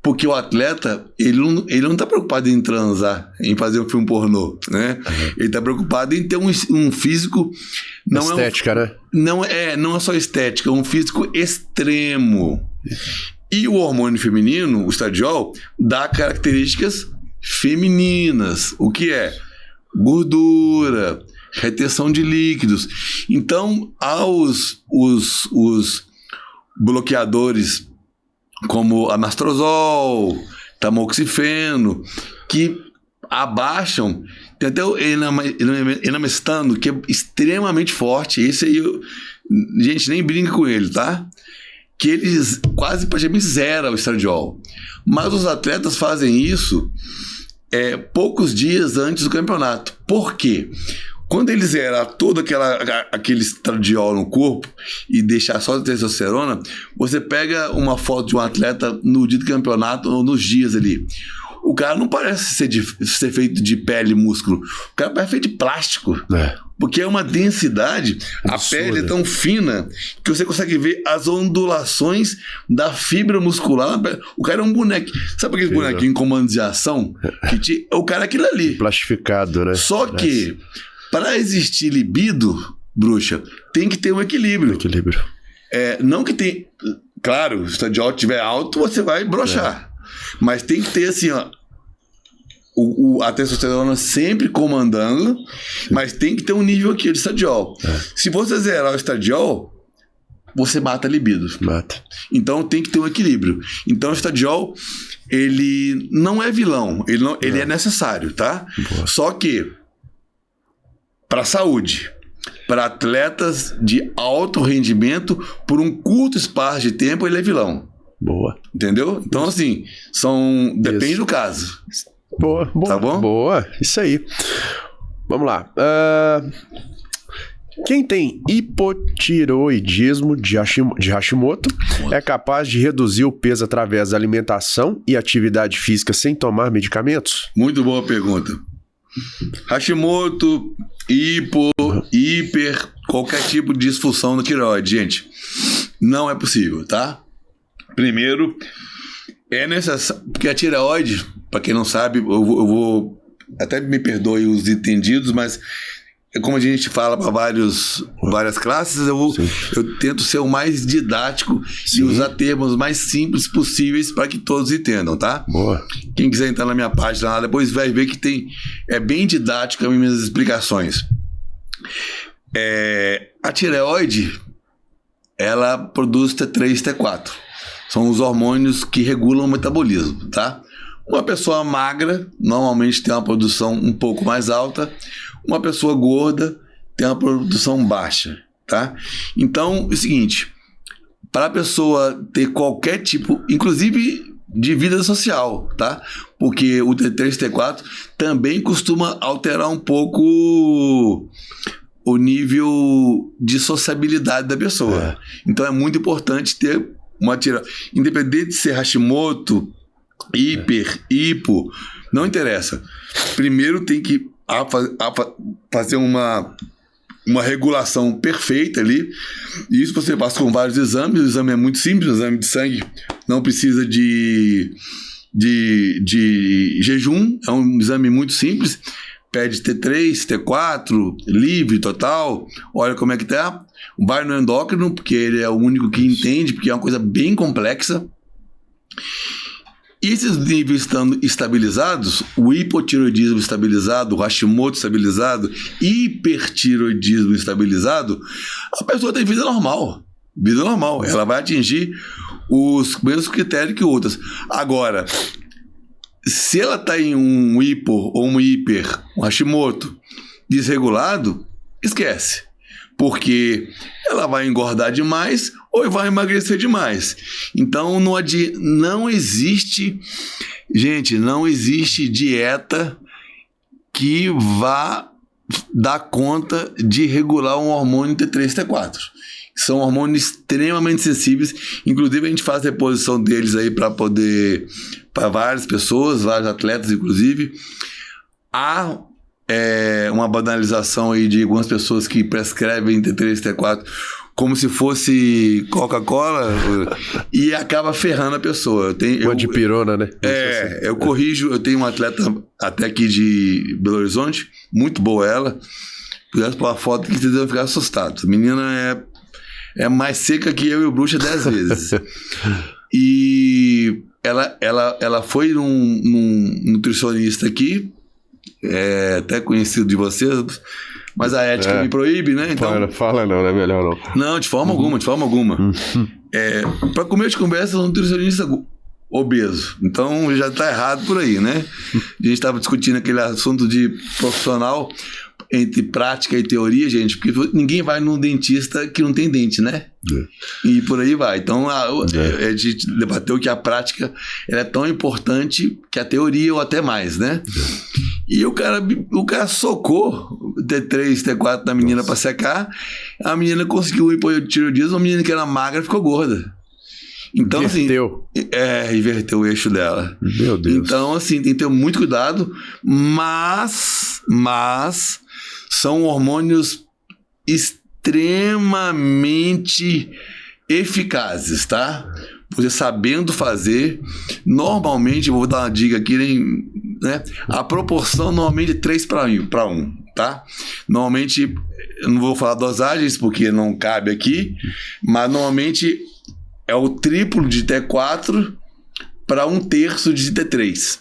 Porque o atleta, ele não tá preocupado em transar, em fazer um filme pornô, né? Ele tá preocupado em ter um físico... Estética, né? Não é só estética, é um físico extremo. E o hormônio feminino, o estradiol, dá características femininas. O que é? Gordura, retenção de líquidos. Então, os bloqueadores como anastrozol, tamoxifeno, que abaixam... Tem até o enamestano, que é extremamente forte. Esse aí, gente, nem brinca com ele, tá? Que eles quase praticamente zeram o estradiol. Mas os atletas fazem isso poucos dias antes do campeonato. Por quê? Quando ele zerar todo aquele estradiol no corpo e deixar só a testosterona, você pega uma foto de um atleta no dia do campeonato ou nos dias ali. O cara não parece ser feito de pele e músculo. O cara parece feito de plástico. Porque é uma densidade, a pele é tão fina que você consegue ver as ondulações da fibra muscular. O cara é um boneco. Sabe aquele bonequinho em comando de ação? O cara é aquilo ali. Plastificado, né? Só que, para existir libido, bruxa, tem que ter um equilíbrio. Não que tem... Claro, se o estradiol estiver alto, você vai broxar. Mas tem que ter assim, ó, a testosterona sempre comandando, mas tem que ter um nível aqui de estradiol. Se você zerar o estradiol, você mata a libido. Mata. Então tem que ter um equilíbrio. Então o estradiol, ele não é vilão, ele é necessário, tá? Boa. Só que, para a saúde, para atletas de alto rendimento, por um curto espaço de tempo, ele é vilão. Boa. Entendeu? Então, assim, depende do caso. Boa, boa. Tá bom? Boa, isso aí. Vamos lá. Quem tem hipotireoidismo de Hashimoto é capaz de reduzir o peso através da alimentação e atividade física sem tomar medicamentos? Muito boa pergunta. Hashimoto, hiper, qualquer tipo de disfunção da tireoide, gente, não é possível, tá? Primeiro, é necessário, porque a tireoide, para quem não sabe, eu vou até me perdoe os entendidos, mas como a gente fala para várias classes, eu tento ser o mais didático e usar termos mais simples possíveis para que todos entendam, tá? Boa. Quem quiser entrar na minha página lá, depois vai ver que é bem didático as minhas explicações. A tireoide, ela produz T3 e T4. São os hormônios que regulam o metabolismo, tá? Uma pessoa magra normalmente tem uma produção um pouco mais alta. Uma pessoa gorda tem uma produção baixa, tá? Então, é o seguinte, para a pessoa ter qualquer tipo, inclusive de vida social, tá? Porque o T3 e T4 também costuma alterar um pouco o nível de sociabilidade da pessoa. Então, é muito importante ter uma tireoide. Independente de ser Hashimoto, hipo, não interessa. Primeiro tem que fazer uma regulação perfeita ali. E isso você passa com vários exames. O exame é muito simples, o exame de sangue não precisa de jejum, é um exame muito simples. Pede T3, T4, livre, total, olha como é que tá. Vai no endócrino, porque ele é o único que entende, porque é uma coisa bem complexa. E esses níveis estando estabilizados, o hipotireoidismo estabilizado, o Hashimoto estabilizado, hipertireoidismo estabilizado, a pessoa tem vida normal. Vida normal. Ela vai atingir os mesmos critérios que outras. Agora, se ela está em um hipo ou um hiper, um Hashimoto desregulado, esquece. Porque ela vai engordar demais ou vai emagrecer demais. Então não existe, gente, não existe dieta que vá dar conta de regular um hormônio T3 e T4. São hormônios extremamente sensíveis. Inclusive a gente faz reposição deles aí para várias pessoas, vários atletas inclusive. Há uma banalização aí de algumas pessoas que prescrevem T3 e T4 como se fosse Coca-Cola e acaba ferrando a pessoa. Uma dipirona, né? Eu corrijo, eu tenho uma atleta até aqui de Belo Horizonte, muito boa ela. Pudesse pôr uma foto que vocês vão ficar assustados. A menina é mais seca que eu e o Bruxa 10 vezes. E ela foi num nutricionista aqui, até conhecido de vocês, mas a ética me proíbe, né? Então, fala não, é melhor não. Não, de forma alguma. Para comer de conversa, um nutricionista obeso. Então já está errado por aí, né? A gente estava discutindo aquele assunto de profissional entre prática e teoria, gente, porque ninguém vai num dentista que não tem dente, né? E por aí vai. Então a gente debateu que a prática ela é tão importante que a teoria ou até mais, né? E o cara socou T3, T4 da menina para secar. A menina conseguiu o hipotireoidismo, a menina que era magra ficou gorda. Então, inverteu. Assim, inverteu o eixo dela. Meu Deus. Então, assim, tem que ter muito cuidado, mas são hormônios extremamente eficazes, tá? Você sabendo fazer, normalmente, vou dar uma dica aqui, né? A proporção normalmente é 3 para 1, tá? Normalmente, eu não vou falar dosagens porque não cabe aqui, mas normalmente é o triplo de T4 para 1/3 de T3.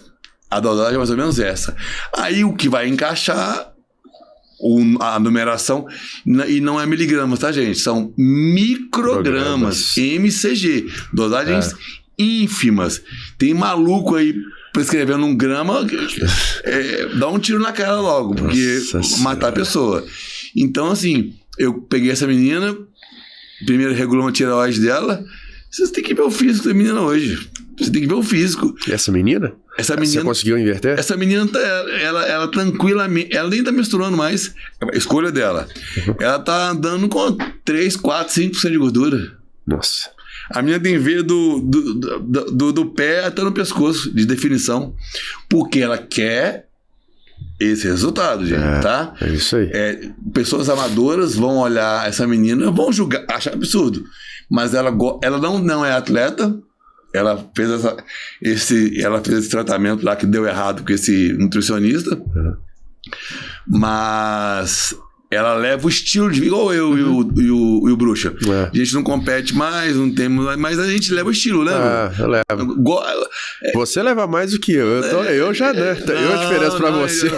A dosagem é mais ou menos essa. Aí o que vai encaixar, a numeração, e não é miligramas, tá, gente? São microgramas, MCG, dosagens ínfimas. Tem maluco aí prescrevendo 1 grama, dá um tiro na cara logo, porque matar a pessoa. Então, assim, eu peguei essa menina, primeiro regulou a tireoide dela. Vocês têm que ver o físico da menina hoje. Você tem que ver o físico. E essa menina? Você conseguiu inverter? Essa menina, ela tranquilamente, ela nem tá misturando mais, a escolha dela. Ela tá andando com 3, 4, 5% de gordura. Nossa. A menina tem veia do pé até no pescoço, de definição. Porque ela quer esse resultado, gente, tá? É isso aí. Pessoas amadoras vão olhar essa menina, vão julgar, achar absurdo. Mas ela não é atleta. Ela fez esse tratamento lá que deu errado com esse nutricionista. Mas ela leva o estilo de vida, igual eu e o Bruxa. A gente não compete mais, não temos, mas a gente leva o estilo, né? Eu levo. Você leva mais do que eu. Eu já, né? Eu a diferença pra você.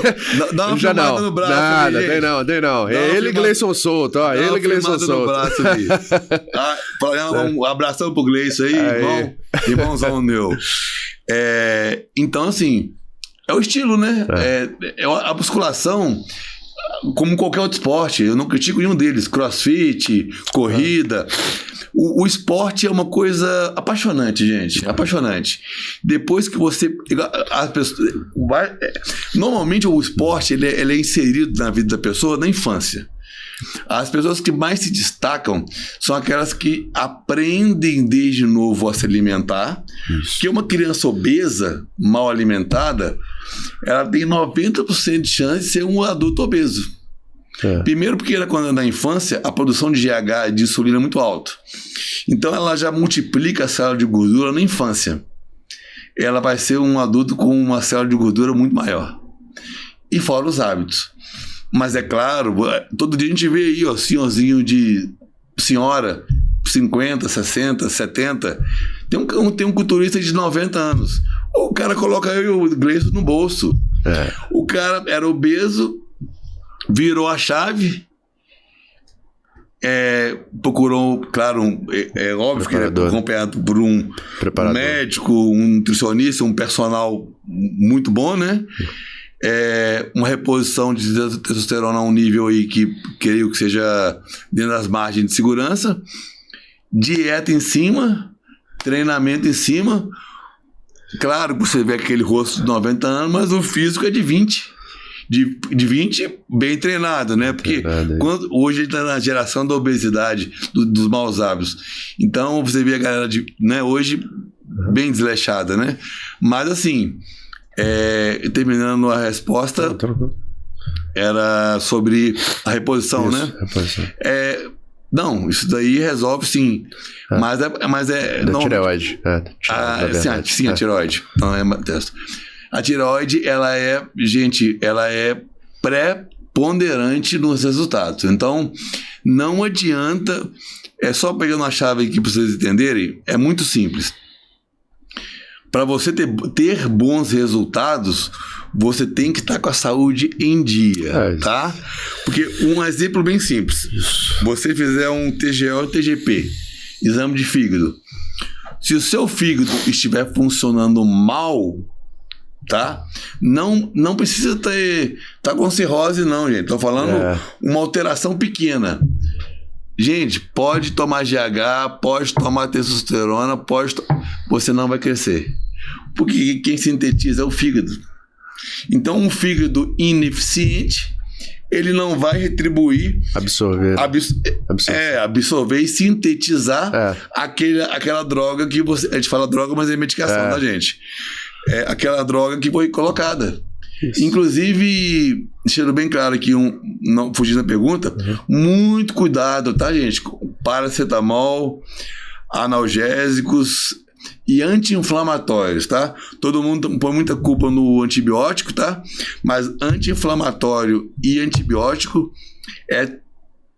Dá uma filmada no braço. Nada, tem não. Ele e Gleison Solto, ó. Ele e Gleison Solto. Um abração pro Gleison aí, irmãozão meu. Então, assim, é o estilo, né? A musculação, como qualquer outro esporte, eu não critico nenhum deles. CrossFit, corrida. O esporte é uma coisa apaixonante, gente. Apaixonante. Depois que você... Normalmente o esporte ele é inserido na vida da pessoa na infância. As pessoas que mais se destacam são aquelas que aprendem desde novo a se alimentar. Isso. Que uma criança obesa, mal alimentada, ela tem 90% de chance de ser um adulto obeso. Primeiro porque quando na infância a produção de GH e de insulina é muito alta. Então ela já multiplica a célula de gordura na infância. Ela vai ser um adulto com uma célula de gordura muito maior. E fora os hábitos. Mas é claro, todo dia a gente vê aí, ó, senhorzinho de senhora, 50, 60, 70. Tem um culturista de 90 anos. O cara coloca eu e o Gleison no bolso. O cara era obeso, virou a chave, procurou, claro, óbvio que ele é acompanhado por um médico, um nutricionista, um personal muito bom, né? Uma reposição de testosterona a um nível aí que creio que seja dentro das margens de segurança, dieta em cima, treinamento em cima. Claro que você vê aquele rosto de 90 anos, mas o físico é de 20. De 20 bem treinado, né? Porque hoje ele está na geração da obesidade, dos maus hábitos. Então você vê a galera hoje bem desleixada, né? Mas assim, terminando a resposta, era sobre a reposição, né? Reposição. Não, isso daí resolve sim. Mas da tireoide. Sim, a tireoide. Não é teste. A tireoide, ela é preponderante nos resultados. Então, não adianta. Só pegando a chave aqui para vocês entenderem, é muito simples. Para você ter bons resultados, você tem que estar com a saúde em dia, tá? Porque um exemplo bem simples. Você fizer um TGO e TGP, exame de fígado. Se o seu fígado estiver funcionando mal, tá? Não precisa tá com cirrose não, gente. Tô falando uma alteração pequena. Gente, pode tomar GH, pode tomar testosterona, você não vai crescer. Porque quem sintetiza é o fígado. Então, um fígado ineficiente, ele não vai retribuir... Absorver e sintetizar aquela droga que você... A gente fala droga, mas é medicação da gente. Aquela droga que foi colocada. Isso. Inclusive, deixando bem claro aqui, não fugindo da pergunta, muito cuidado, tá, gente? Paracetamol, analgésicos e anti-inflamatórios, tá? Todo mundo põe muita culpa no antibiótico, tá? Mas anti-inflamatório e antibiótico é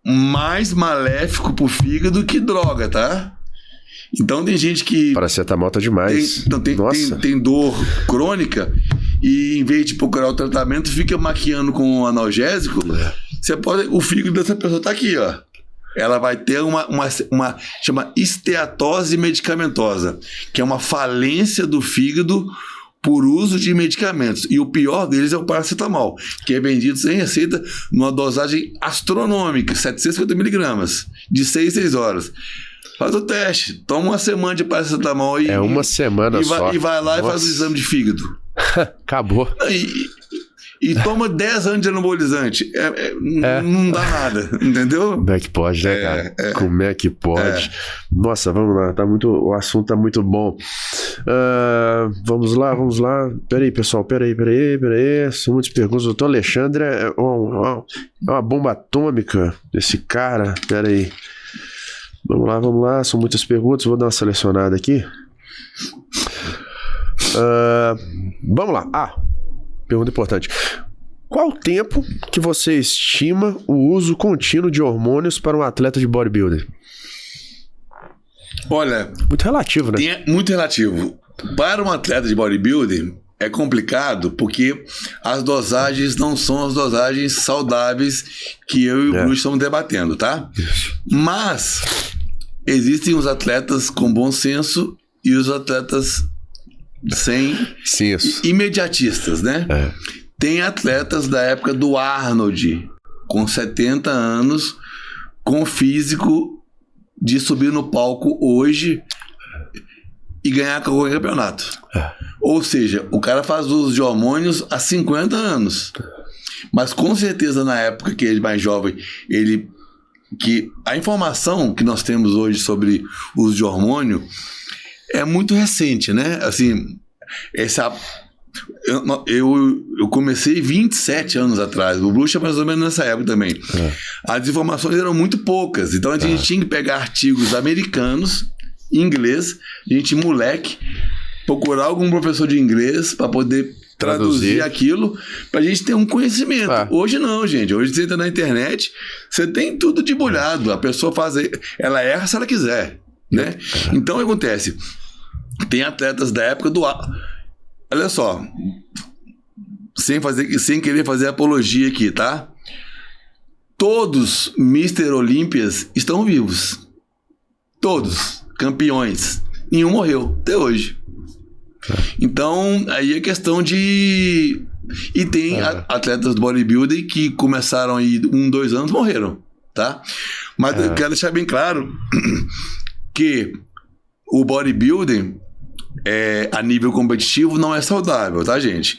mais maléfico pro fígado que droga, tá? Então tem gente que... Paracetamol tá demais. Tem dor crônica e em vez de procurar o tratamento, fica maquiando com analgésico o fígado dessa pessoa tá aqui, ó. Ela vai ter uma chama esteatose medicamentosa, que é uma falência do fígado por uso de medicamentos. E o pior deles é o paracetamol, que é vendido sem receita numa dosagem astronômica, 750 miligramas, de 6 em 6 horas. Faz o teste, toma uma semana de paracetamol É uma semana só. E vai lá e faz o exame de fígado. Acabou. E toma 10 anos de anabolizante. Não dá nada, entendeu? Como é que pode, né, cara? Como é que pode? Nossa, vamos lá. O assunto tá muito bom. Vamos lá. Peraí, pessoal. Peraí. São muitas perguntas. O doutor Alexandre é uma bomba atômica. Esse cara. Peraí. Vamos lá. São muitas perguntas. Vou dar uma selecionada aqui. Vamos lá. Pergunta importante. Qual o tempo que você estima o uso contínuo de hormônios para um atleta de bodybuilding? Olha... Muito relativo, né? É muito relativo. Para um atleta de bodybuilding é complicado porque as dosagens não são as dosagens saudáveis que eu e o Bruce estamos debatendo, tá? Isso. Mas existem os atletas com bom senso e os atletas sem imediatistas, né? Tem atletas da época do Arnold, com 70 anos, com físico de subir no palco hoje e ganhar qualquer campeonato. Ou seja, o cara faz uso de hormônios há 50 anos. Mas com certeza na época que ele é mais jovem, que a informação que nós temos hoje sobre o uso de hormônio é muito recente, né? Assim, eu comecei 27 anos atrás. O Bruce é mais ou menos nessa época também. As informações eram muito poucas. Então a gente tinha que pegar artigos americanos, em inglês, a gente, moleque, procurar algum professor de inglês para poder traduzir aquilo, pra gente ter um conhecimento. Hoje não, gente. Hoje você entra na internet, você tem tudo de bolhado. A pessoa ela erra se ela quiser, né? Então o que acontece? Tem atletas da época do... Olha só, sem querer fazer apologia aqui, tá? Todos Mr. Olímpias estão vivos. Todos. Campeões. Nenhum morreu, até hoje. Então, aí é questão de... E tem atletas do bodybuilding que começaram aí 1, 2 anos, morreram, tá? Mas eu quero deixar bem claro que o bodybuilding a nível competitivo não é saudável, tá, gente?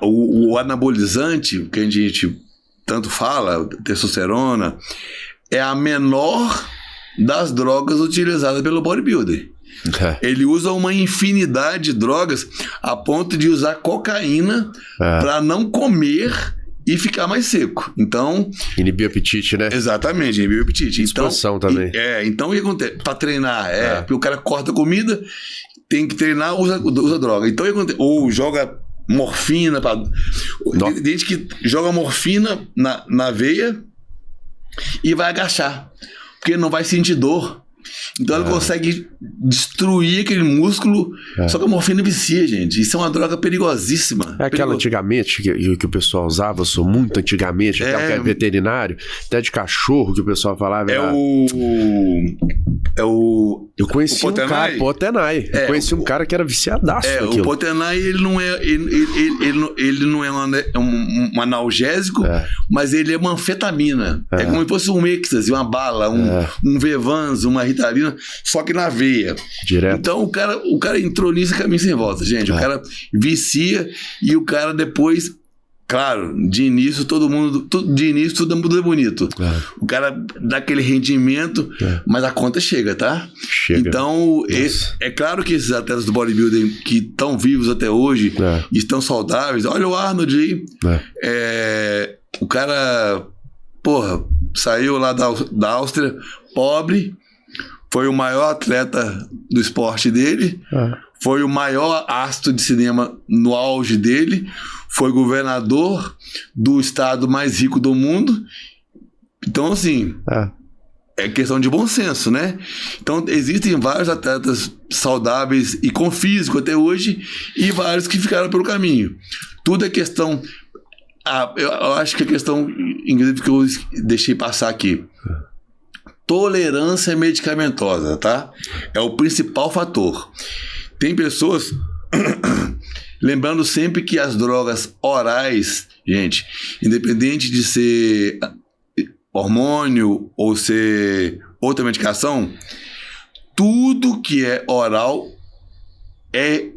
O anabolizante, que a gente tanto fala, testosterona, é a menor das drogas utilizadas pelo bodybuilder. Ele usa uma infinidade de drogas a ponto de usar cocaína para não comer e ficar mais seco. Então... Inibir o apetite, né? Exatamente, inibir o apetite. Disposição também. Então o que acontece? Para treinar, porque o cara corta a comida, tem que treinar, usa droga. Então o que acontece? Ou joga morfina. Tem gente que joga morfina na veia e vai agachar, porque não vai sentir dor. Então ele consegue destruir aquele músculo. Só que a morfina vicia, gente. Isso é uma droga perigosíssima. É aquela antigamente que o pessoal usava, muito antigamente, aquela que é veterinário, até de cachorro que o pessoal falava. Eu conheci um cara, Potenai. Eu conheci um cara que era viciadaço naquilo. O Potenai, ele não é um analgésico, mas ele é uma anfetamina. É como se fosse um êxtase, uma bala, um Vevans, uma Ritalina, só que na veia. Direto. Então o cara entrou nisso e caminho sem volta, gente. O cara vicia e o cara depois... Claro, de início tudo é bonito. O cara dá aquele rendimento, mas a conta chega, tá? Então, é claro que esses atletas do bodybuilding que estão vivos até hoje, estão saudáveis. Olha o Arnold aí. O cara, saiu lá da Áustria, pobre, foi o maior atleta do esporte dele, foi o maior astro de cinema no auge dele, foi governador do estado mais rico do mundo. Então, assim, é questão de bom senso, né? Então, existem vários atletas saudáveis e com físico até hoje e vários que ficaram pelo caminho. Tudo é questão... Eu acho que a questão, inclusive, que eu deixei passar aqui. Tolerância medicamentosa, tá? É o principal fator. Tem pessoas... Lembrando sempre que as drogas orais, gente, independente de ser hormônio ou ser outra medicação, tudo que é oral é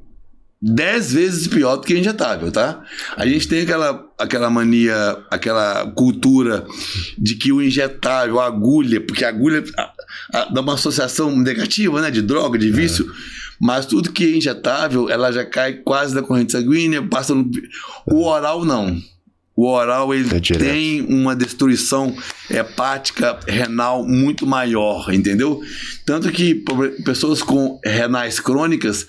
10 vezes pior do que injetável, tá? A gente tem aquela mania, aquela cultura de que o injetável, a agulha, porque a agulha dá uma associação negativa, né? De droga, de vício, mas tudo que é injetável, ela já cai quase da corrente sanguínea, passa no... O oral, não. O oral, ele tem uma destruição hepática, renal muito maior, entendeu? Tanto que pessoas com renais crônicas,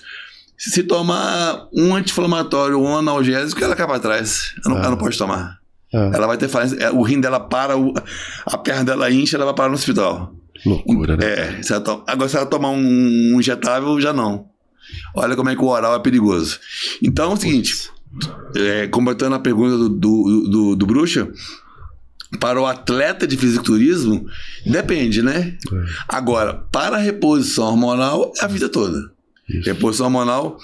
se tomar um anti-inflamatório ou um analgésico, ela cai para trás. Ela não pode tomar. Ela vai ter falência. O rim dela para, a perna dela incha, ela vai parar no hospital. Loucura, né? Agora, se ela tomar um injetável, já não. Olha como é que o oral é perigoso. Então, é o seguinte, completando a pergunta do Bruxa, para o atleta de fisiculturismo, depende, né? Agora, para a reposição hormonal, é a vida toda. Isso. Reposição hormonal,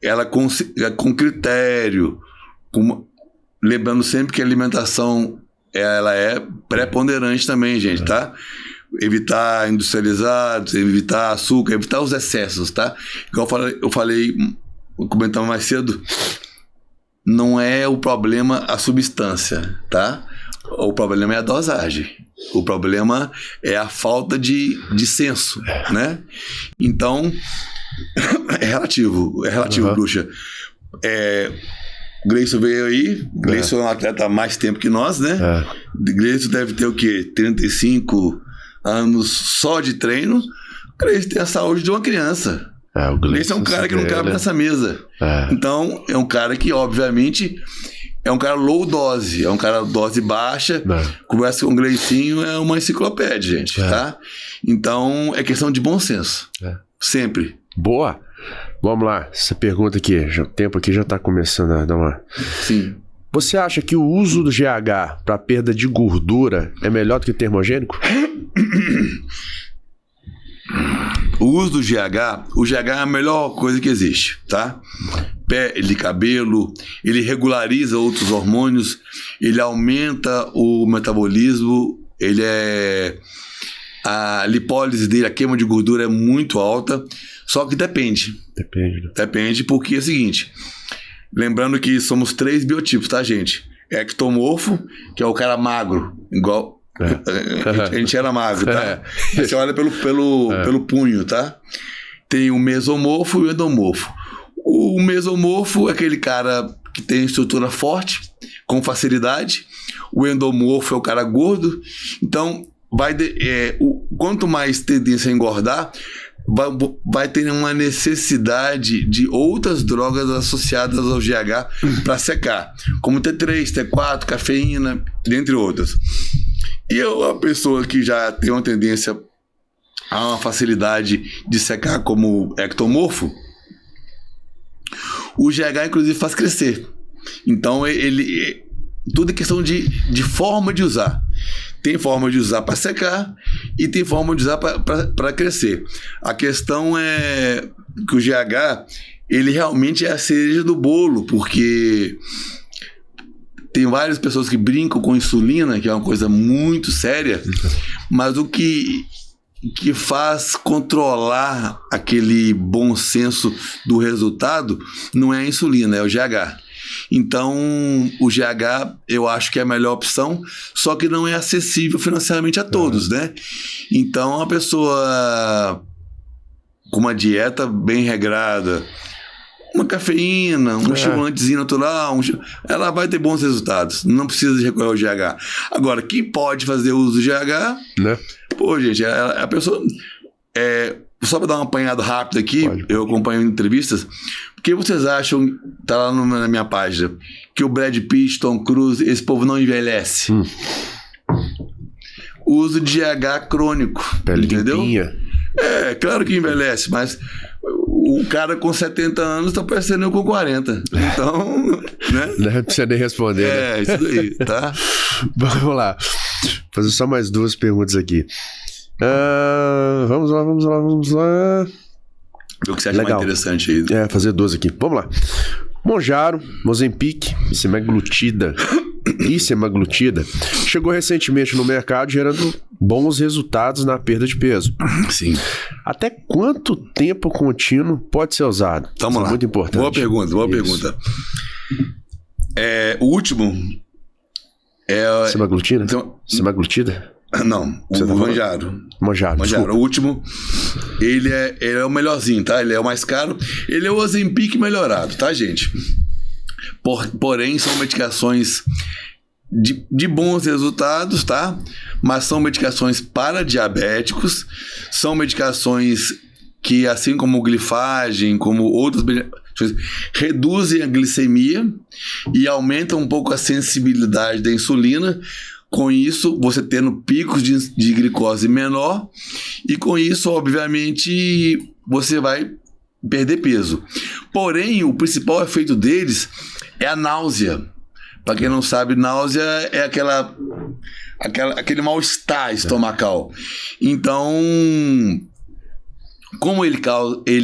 ela com critério, lembrando sempre que a alimentação ela é preponderante também, gente, tá? Evitar industrializados, evitar açúcar, evitar os excessos, tá? Igual eu falei, comentando mais cedo, não é o problema a substância, tá? O problema é a dosagem. O problema é a falta de senso, né? Então, é relativo, Bruxa. Gleison veio aí, Gleison é um atleta há mais tempo que nós, né? Gleison deve ter o quê? 35 anos só de treino. Gleison tem a saúde de uma criança. O Gleison é um cara que não cabe nessa mesa. Então, é um cara que, obviamente, é um cara low dose, é um cara dose baixa. Conversa com o Gleicinho, é uma enciclopédia, gente, tá? Então, é questão de bom senso. Sempre. Boa. Vamos lá, essa pergunta aqui, o tempo aqui já está começando a dar uma... Sim. Você acha que o uso do GH para perda de gordura é melhor do que o termogênico? O uso do GH, o GH é a melhor coisa que existe, tá? Pele, cabelo, ele regulariza outros hormônios, ele aumenta o metabolismo, a lipólise dele, a queima de gordura é muito alta, só que depende. Depende porque é o seguinte, lembrando que somos 3 biotipos, tá, gente? Ectomorfo, que é o cara magro, igual a gente era magro, tá? Você olha pelo punho, tá? Tem o mesomorfo e o endomorfo. O mesomorfo é aquele cara que tem estrutura forte, com facilidade. O endomorfo é o cara gordo. Então, quanto mais tendência a engordar, vai ter uma necessidade de outras drogas associadas ao GH para secar, como T3, T4, cafeína, dentre outras. E a pessoa que já tem uma tendência a uma facilidade de secar como ectomorfo, o GH inclusive faz crescer. Então tudo é questão de forma de usar. Tem forma de usar para secar e tem forma de usar para crescer. A questão é que o GH, ele realmente é a cereja do bolo, porque tem várias pessoas que brincam com insulina, que é uma coisa muito séria, mas o que faz controlar aquele bom senso do resultado não é a insulina, é o GH. Então, o GH eu acho que é a melhor opção, só que não é acessível financeiramente a todos, né? Então, a pessoa com uma dieta bem regrada, uma cafeína, um estimulantezinho natural, ela vai ter bons resultados. Não precisa de recorrer ao GH. Agora, quem pode fazer uso do GH? Né? Pô, gente, a pessoa... só para dar um apanhado rápido aqui, eu acompanho entrevistas. O que vocês acham, tá lá na minha página, que o Brad Pitt, Tom Cruise, esse povo não envelhece? Uso de GH crônico, pele entendeu? Limpinha. Claro que envelhece, mas O cara com 70 anos tá parecendo eu com 40. Então, né? Não precisa nem responder, né? Isso daí, tá? Vamos lá. Vou fazer só mais 2 perguntas aqui. Vamos lá. O que você acha mais interessante aí? Fazer 2 aqui. Vamos lá. Monjaro, Mozempic e semaglutida chegou recentemente no mercado gerando bons resultados na perda de peso. Sim. Até quanto tempo contínuo pode ser usado? Vamos lá. É muito importante. Boa pergunta. O último é... Semaglutida? Então, semaglutida? Não, o Monjaro. Desculpa. O último, ele é o melhorzinho, tá? Ele é o mais caro. Ele é o Ozempic melhorado, tá, gente? Porém, são medicações de bons resultados, tá? Mas são medicações para diabéticos, são medicações que, assim como glifagem, como outras medicações, reduzem a glicemia e aumentam um pouco a sensibilidade da insulina. Com isso, você tendo picos de glicose menor e com isso, obviamente, você vai perder peso. Porém, o principal efeito deles é a náusea. Para quem não sabe, náusea é aquele mal-estar estomacal. Então, como ele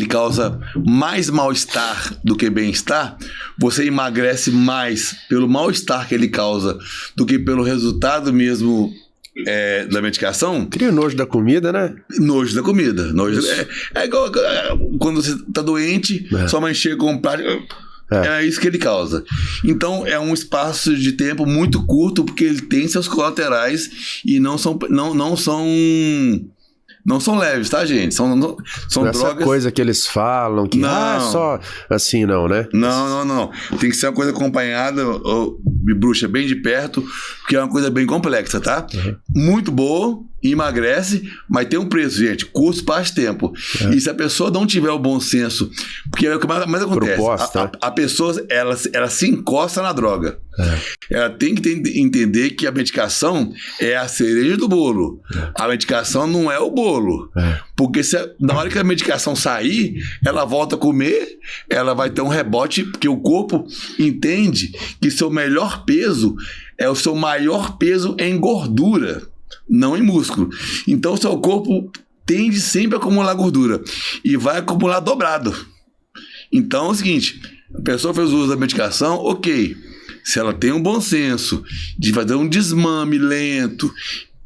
causa mais mal-estar do que bem-estar, você emagrece mais pelo mal-estar que ele causa do que pelo resultado mesmo da medicação. Cria nojo da comida, né? Nojo da comida. É igual quando você tá doente, sua mãe chega com um prato... É isso que ele causa. Então, é um espaço de tempo muito curto, porque ele tem seus colaterais e não são leves, tá, gente? São essa drogas... coisa que eles falam, que é só assim, não, né? Não. Tem que ser uma coisa acompanhada, bruxa, bem de perto, porque é uma coisa bem complexa, tá? Uhum. Muito boa, emagrece, mas tem um preço, gente. Curto faz tempo. E se a pessoa não tiver o bom senso, porque é o que mais acontece. A pessoa, ela se encosta na droga. Ela tem que entender que a medicação é a cereja do bolo. A medicação não é o bolo. Porque na hora que a medicação sair, ela volta a comer, ela vai ter um rebote, porque o corpo entende que seu melhor peso é o seu maior peso em gordura, não em músculo. Então, o seu corpo tende sempre a acumular gordura e vai acumular dobrado. Então, é o seguinte, a pessoa fez o uso da medicação, ok. Se ela tem um bom senso de fazer um desmame lento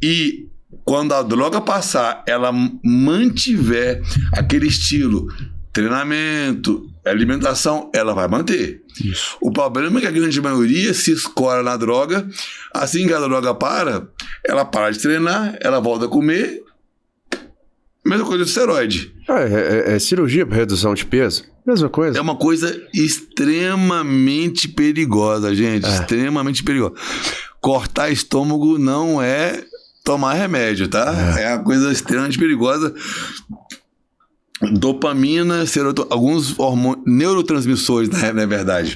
e quando a droga passar, ela mantiver aquele estilo, treinamento, alimentação, ela vai manter. Isso. O problema é que a grande maioria se escora na droga, assim que a droga ela para de treinar, ela volta a comer, mesma coisa do esteroide. É cirurgia para redução de peso? Mesma coisa. É uma coisa extremamente perigosa, gente. Extremamente perigosa. Cortar estômago não é tomar remédio, tá? É uma coisa extremamente perigosa. Dopamina, serotonina, alguns neurotransmissores, na verdade,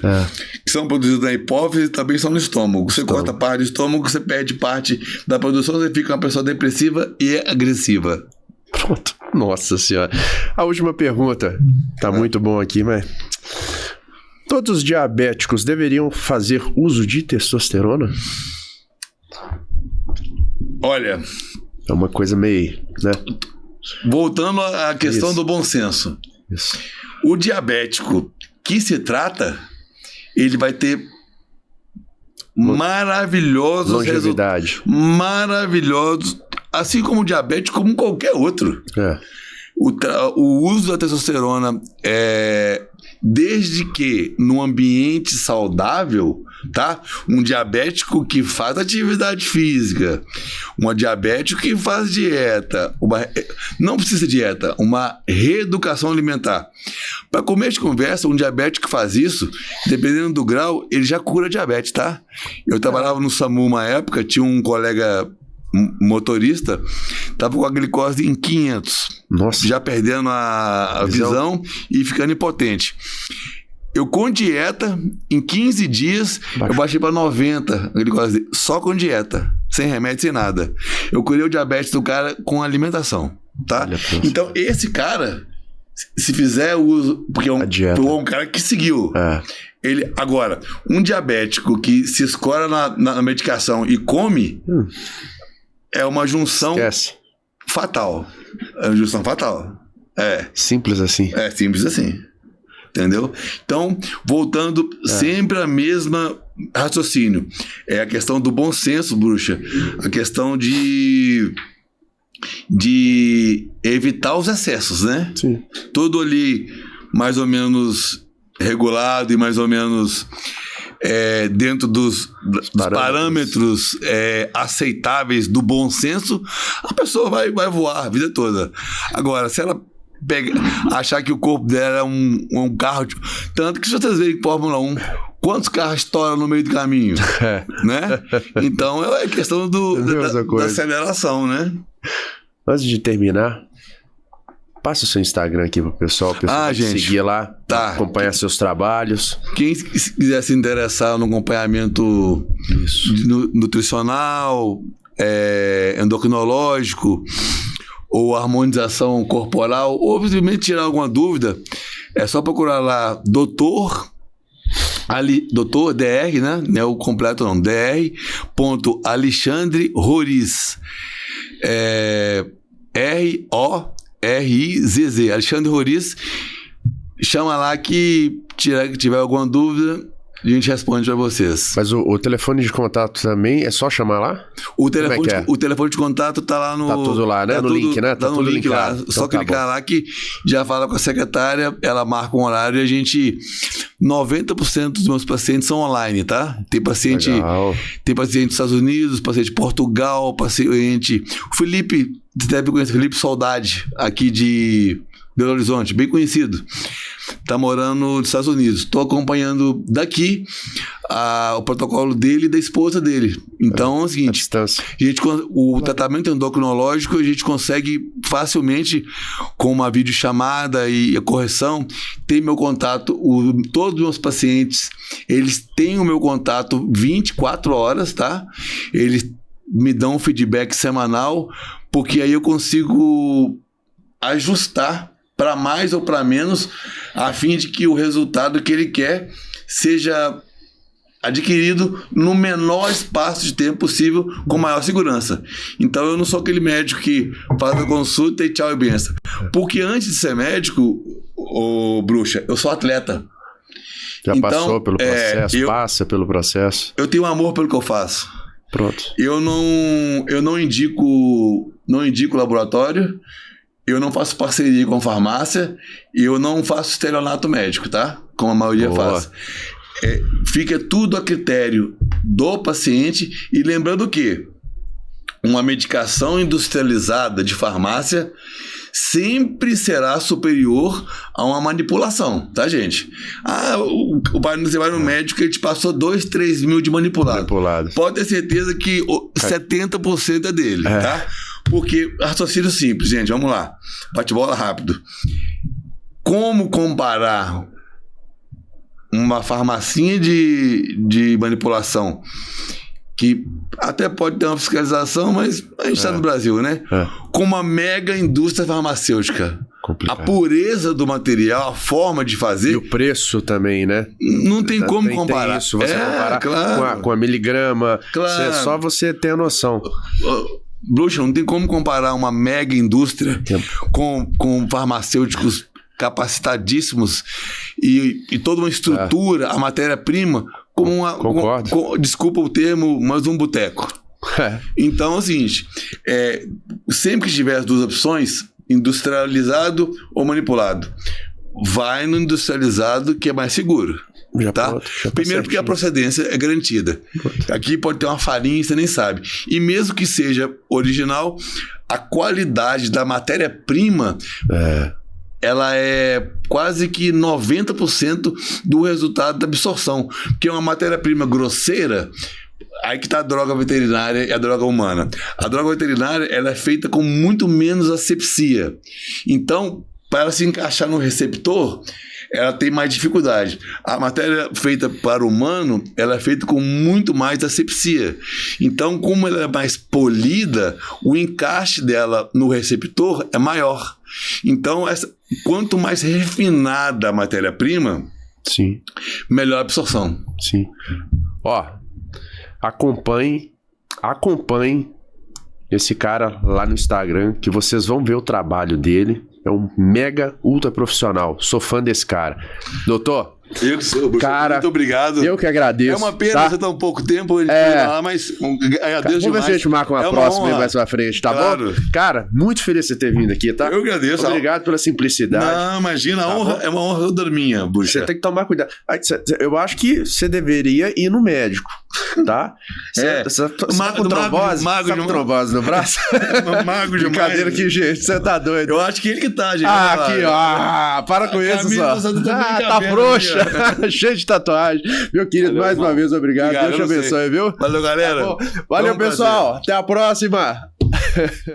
que são produzidos na hipófise e também são no estômago. Você corta parte do estômago, você perde parte da produção, você fica uma pessoa depressiva e agressiva. Pronto. Nossa senhora. A última pergunta. Tá muito bom aqui, mas... Todos os diabéticos deveriam fazer uso de testosterona? Olha... É uma coisa meio... né? Voltando à questão do bom senso. O diabético que se trata, ele vai ter maravilhosos longevidade. Maravilhosos, assim como o diabético, como qualquer outro. O uso da testosterona desde que no ambiente saudável, tá? Um diabético que faz atividade física, um diabético que faz dieta, não precisa de dieta, uma reeducação alimentar. Para comer de conversa, um diabético que faz isso, dependendo do grau, ele já cura diabetes, tá? Eu trabalhava no SAMU uma época, tinha um colega motorista, tava com a glicose em 500. Nossa. Já perdendo a visão e ficando impotente. Eu com dieta, em 15 dias, eu baixei para 90 a glicose, só com dieta, sem remédio, sem nada. Eu curei o diabetes do cara com alimentação, tá? Então, esse cara, se fizer uso... Porque é um cara que seguiu. Agora, um diabético que se escora na medicação e come, é uma junção fatal. É uma junção fatal. Simples assim. É simples assim. Entendeu? Então, voltando sempre à mesma raciocínio. É a questão do bom senso, bruxa. A questão de evitar os excessos, né? Sim. Tudo ali mais ou menos regulado e mais ou menos dentro dos parâmetros aceitáveis do bom senso, a pessoa vai voar a vida toda. Agora, se ela achar que o corpo dela é um carro... Tanto que se vocês verem Fórmula 1, quantos carros estouram no meio do caminho? Né? Então, é questão da aceleração, né? Antes de terminar, passa o seu Instagram aqui pro pessoal gente, seguir lá, acompanhar seus trabalhos. Quem quiser se interessar no acompanhamento nutricional, endocrinológico, ou harmonização corporal, ou simplesmente tirar alguma dúvida, é só procurar lá Doutor Dr, né? Não é o completo não, Dr. Roriz. RORIZZ, Alexandre Roriz. Chama lá que tiver alguma dúvida, a gente responde para vocês. Mas o telefone de contato também é só chamar lá? O telefone de contato tá lá no... Tá tudo lá, né? No link, né? Tá tudo link lá. Então, só clicar lá que já fala com a secretária, ela marca um horário e a gente... 90% dos meus pacientes são online, tá? Tem paciente dos Estados Unidos, paciente de Portugal, paciente... O Felipe, você deve conhecer, Felipe Soldade, aqui de Belo Horizonte, bem conhecido. Tá morando nos Estados Unidos. Estou acompanhando daqui o protocolo dele e da esposa dele. Então é o seguinte, o tratamento endocrinológico a gente consegue facilmente com uma videochamada e a correção. Tem meu contato, todos os meus pacientes, eles têm o meu contato 24 horas, tá? Eles me dão um feedback semanal, porque aí eu consigo ajustar para mais ou para menos, a fim de que o resultado que ele quer seja adquirido no menor espaço de tempo possível, com maior segurança. Então eu não sou aquele médico que faz a consulta e tchau e benção. Porque antes de ser médico, bruxa, eu sou atleta. Já passou pelo processo, passa pelo processo. Eu tenho amor pelo que eu faço. Pronto. Eu não indico laboratório. Eu não faço parceria com farmácia e eu não faço estelionato médico, tá? Como a maioria faz. Fica tudo a critério do paciente e lembrando que uma medicação industrializada de farmácia sempre será superior a uma manipulação, tá, gente? Você vai no médico e ele te passou 2-3 mil de manipulado. Pode ter certeza que 70% é dele, tá? Porque, raciocínio simples, gente, vamos lá. Bate-bola rápido. Como comparar uma farmacinha de manipulação que até pode ter uma fiscalização, mas a gente está no Brasil, né? Com uma mega indústria farmacêutica. Complicado. A pureza do material, a forma de fazer... E o preço também, né? Não tem como comparar. Tem isso, você comparar com a miligrama. Claro. É só você ter a noção. Bruxa, não tem como comparar uma mega indústria com farmacêuticos capacitadíssimos e toda uma estrutura, a matéria-prima, como desculpa o termo, mas um boteco. Então é o seguinte, sempre que tiver as duas opções, industrializado ou manipulado, vai no industrializado que é mais seguro. Tá? Primeiro porque a procedência é garantida. Aqui pode ter uma farinha, você nem sabe. E mesmo que seja original, a qualidade da matéria-prima ela é quase que 90% do resultado da absorção. Porque uma matéria-prima grosseira, aí que está a droga veterinária e a droga humana. A droga veterinária ela é feita com muito menos asepsia. Então, para ela se encaixar no receptor, ela tem mais dificuldade. A matéria feita para o humano, ela é feita com muito mais asepsia. Então, como ela é mais polida, o encaixe dela no receptor é maior. Então, quanto mais refinada a matéria-prima, Sim. melhor a absorção. Sim. Ó, acompanhe esse cara lá no Instagram, que vocês vão ver o trabalho dele. É um mega ultra profissional. Sou fã desse cara. Doutor, Eu que sou, Bruxo. Cara, muito obrigado. eu que agradeço. É uma pena tá? você estar um pouco tempo lá, mas agradeço Vamos ver demais. se a gente marca uma É próxima honra. aí mais pra frente, tá Claro. bom? Cara, muito feliz de você ter vindo aqui, tá? Eu agradeço. Obrigado pela simplicidade. Não, imagina, Tá honra, bom? é uma honra toda minha, Bruxo. Você tem que tomar cuidado. Eu acho que você deveria ir no médico, tá? Você tá com trombose? Mago Tá com trombose no braço? Mago demais. Brincadeira aqui, gente. Você tá doido. Eu acho que ele que tá, gente. Ah, Olha lá. aqui, ó. Para com A isso, camisa só. só tá Ah, bem tá cabelo frouxa. ali, Cheio de tatuagem. Meu querido, Valeu, mais uma irmão. vez, obrigado. Obrigado Deus te a você. abençoe, viu? Valeu, galera. Valeu, Foi um pessoal. Até a próxima.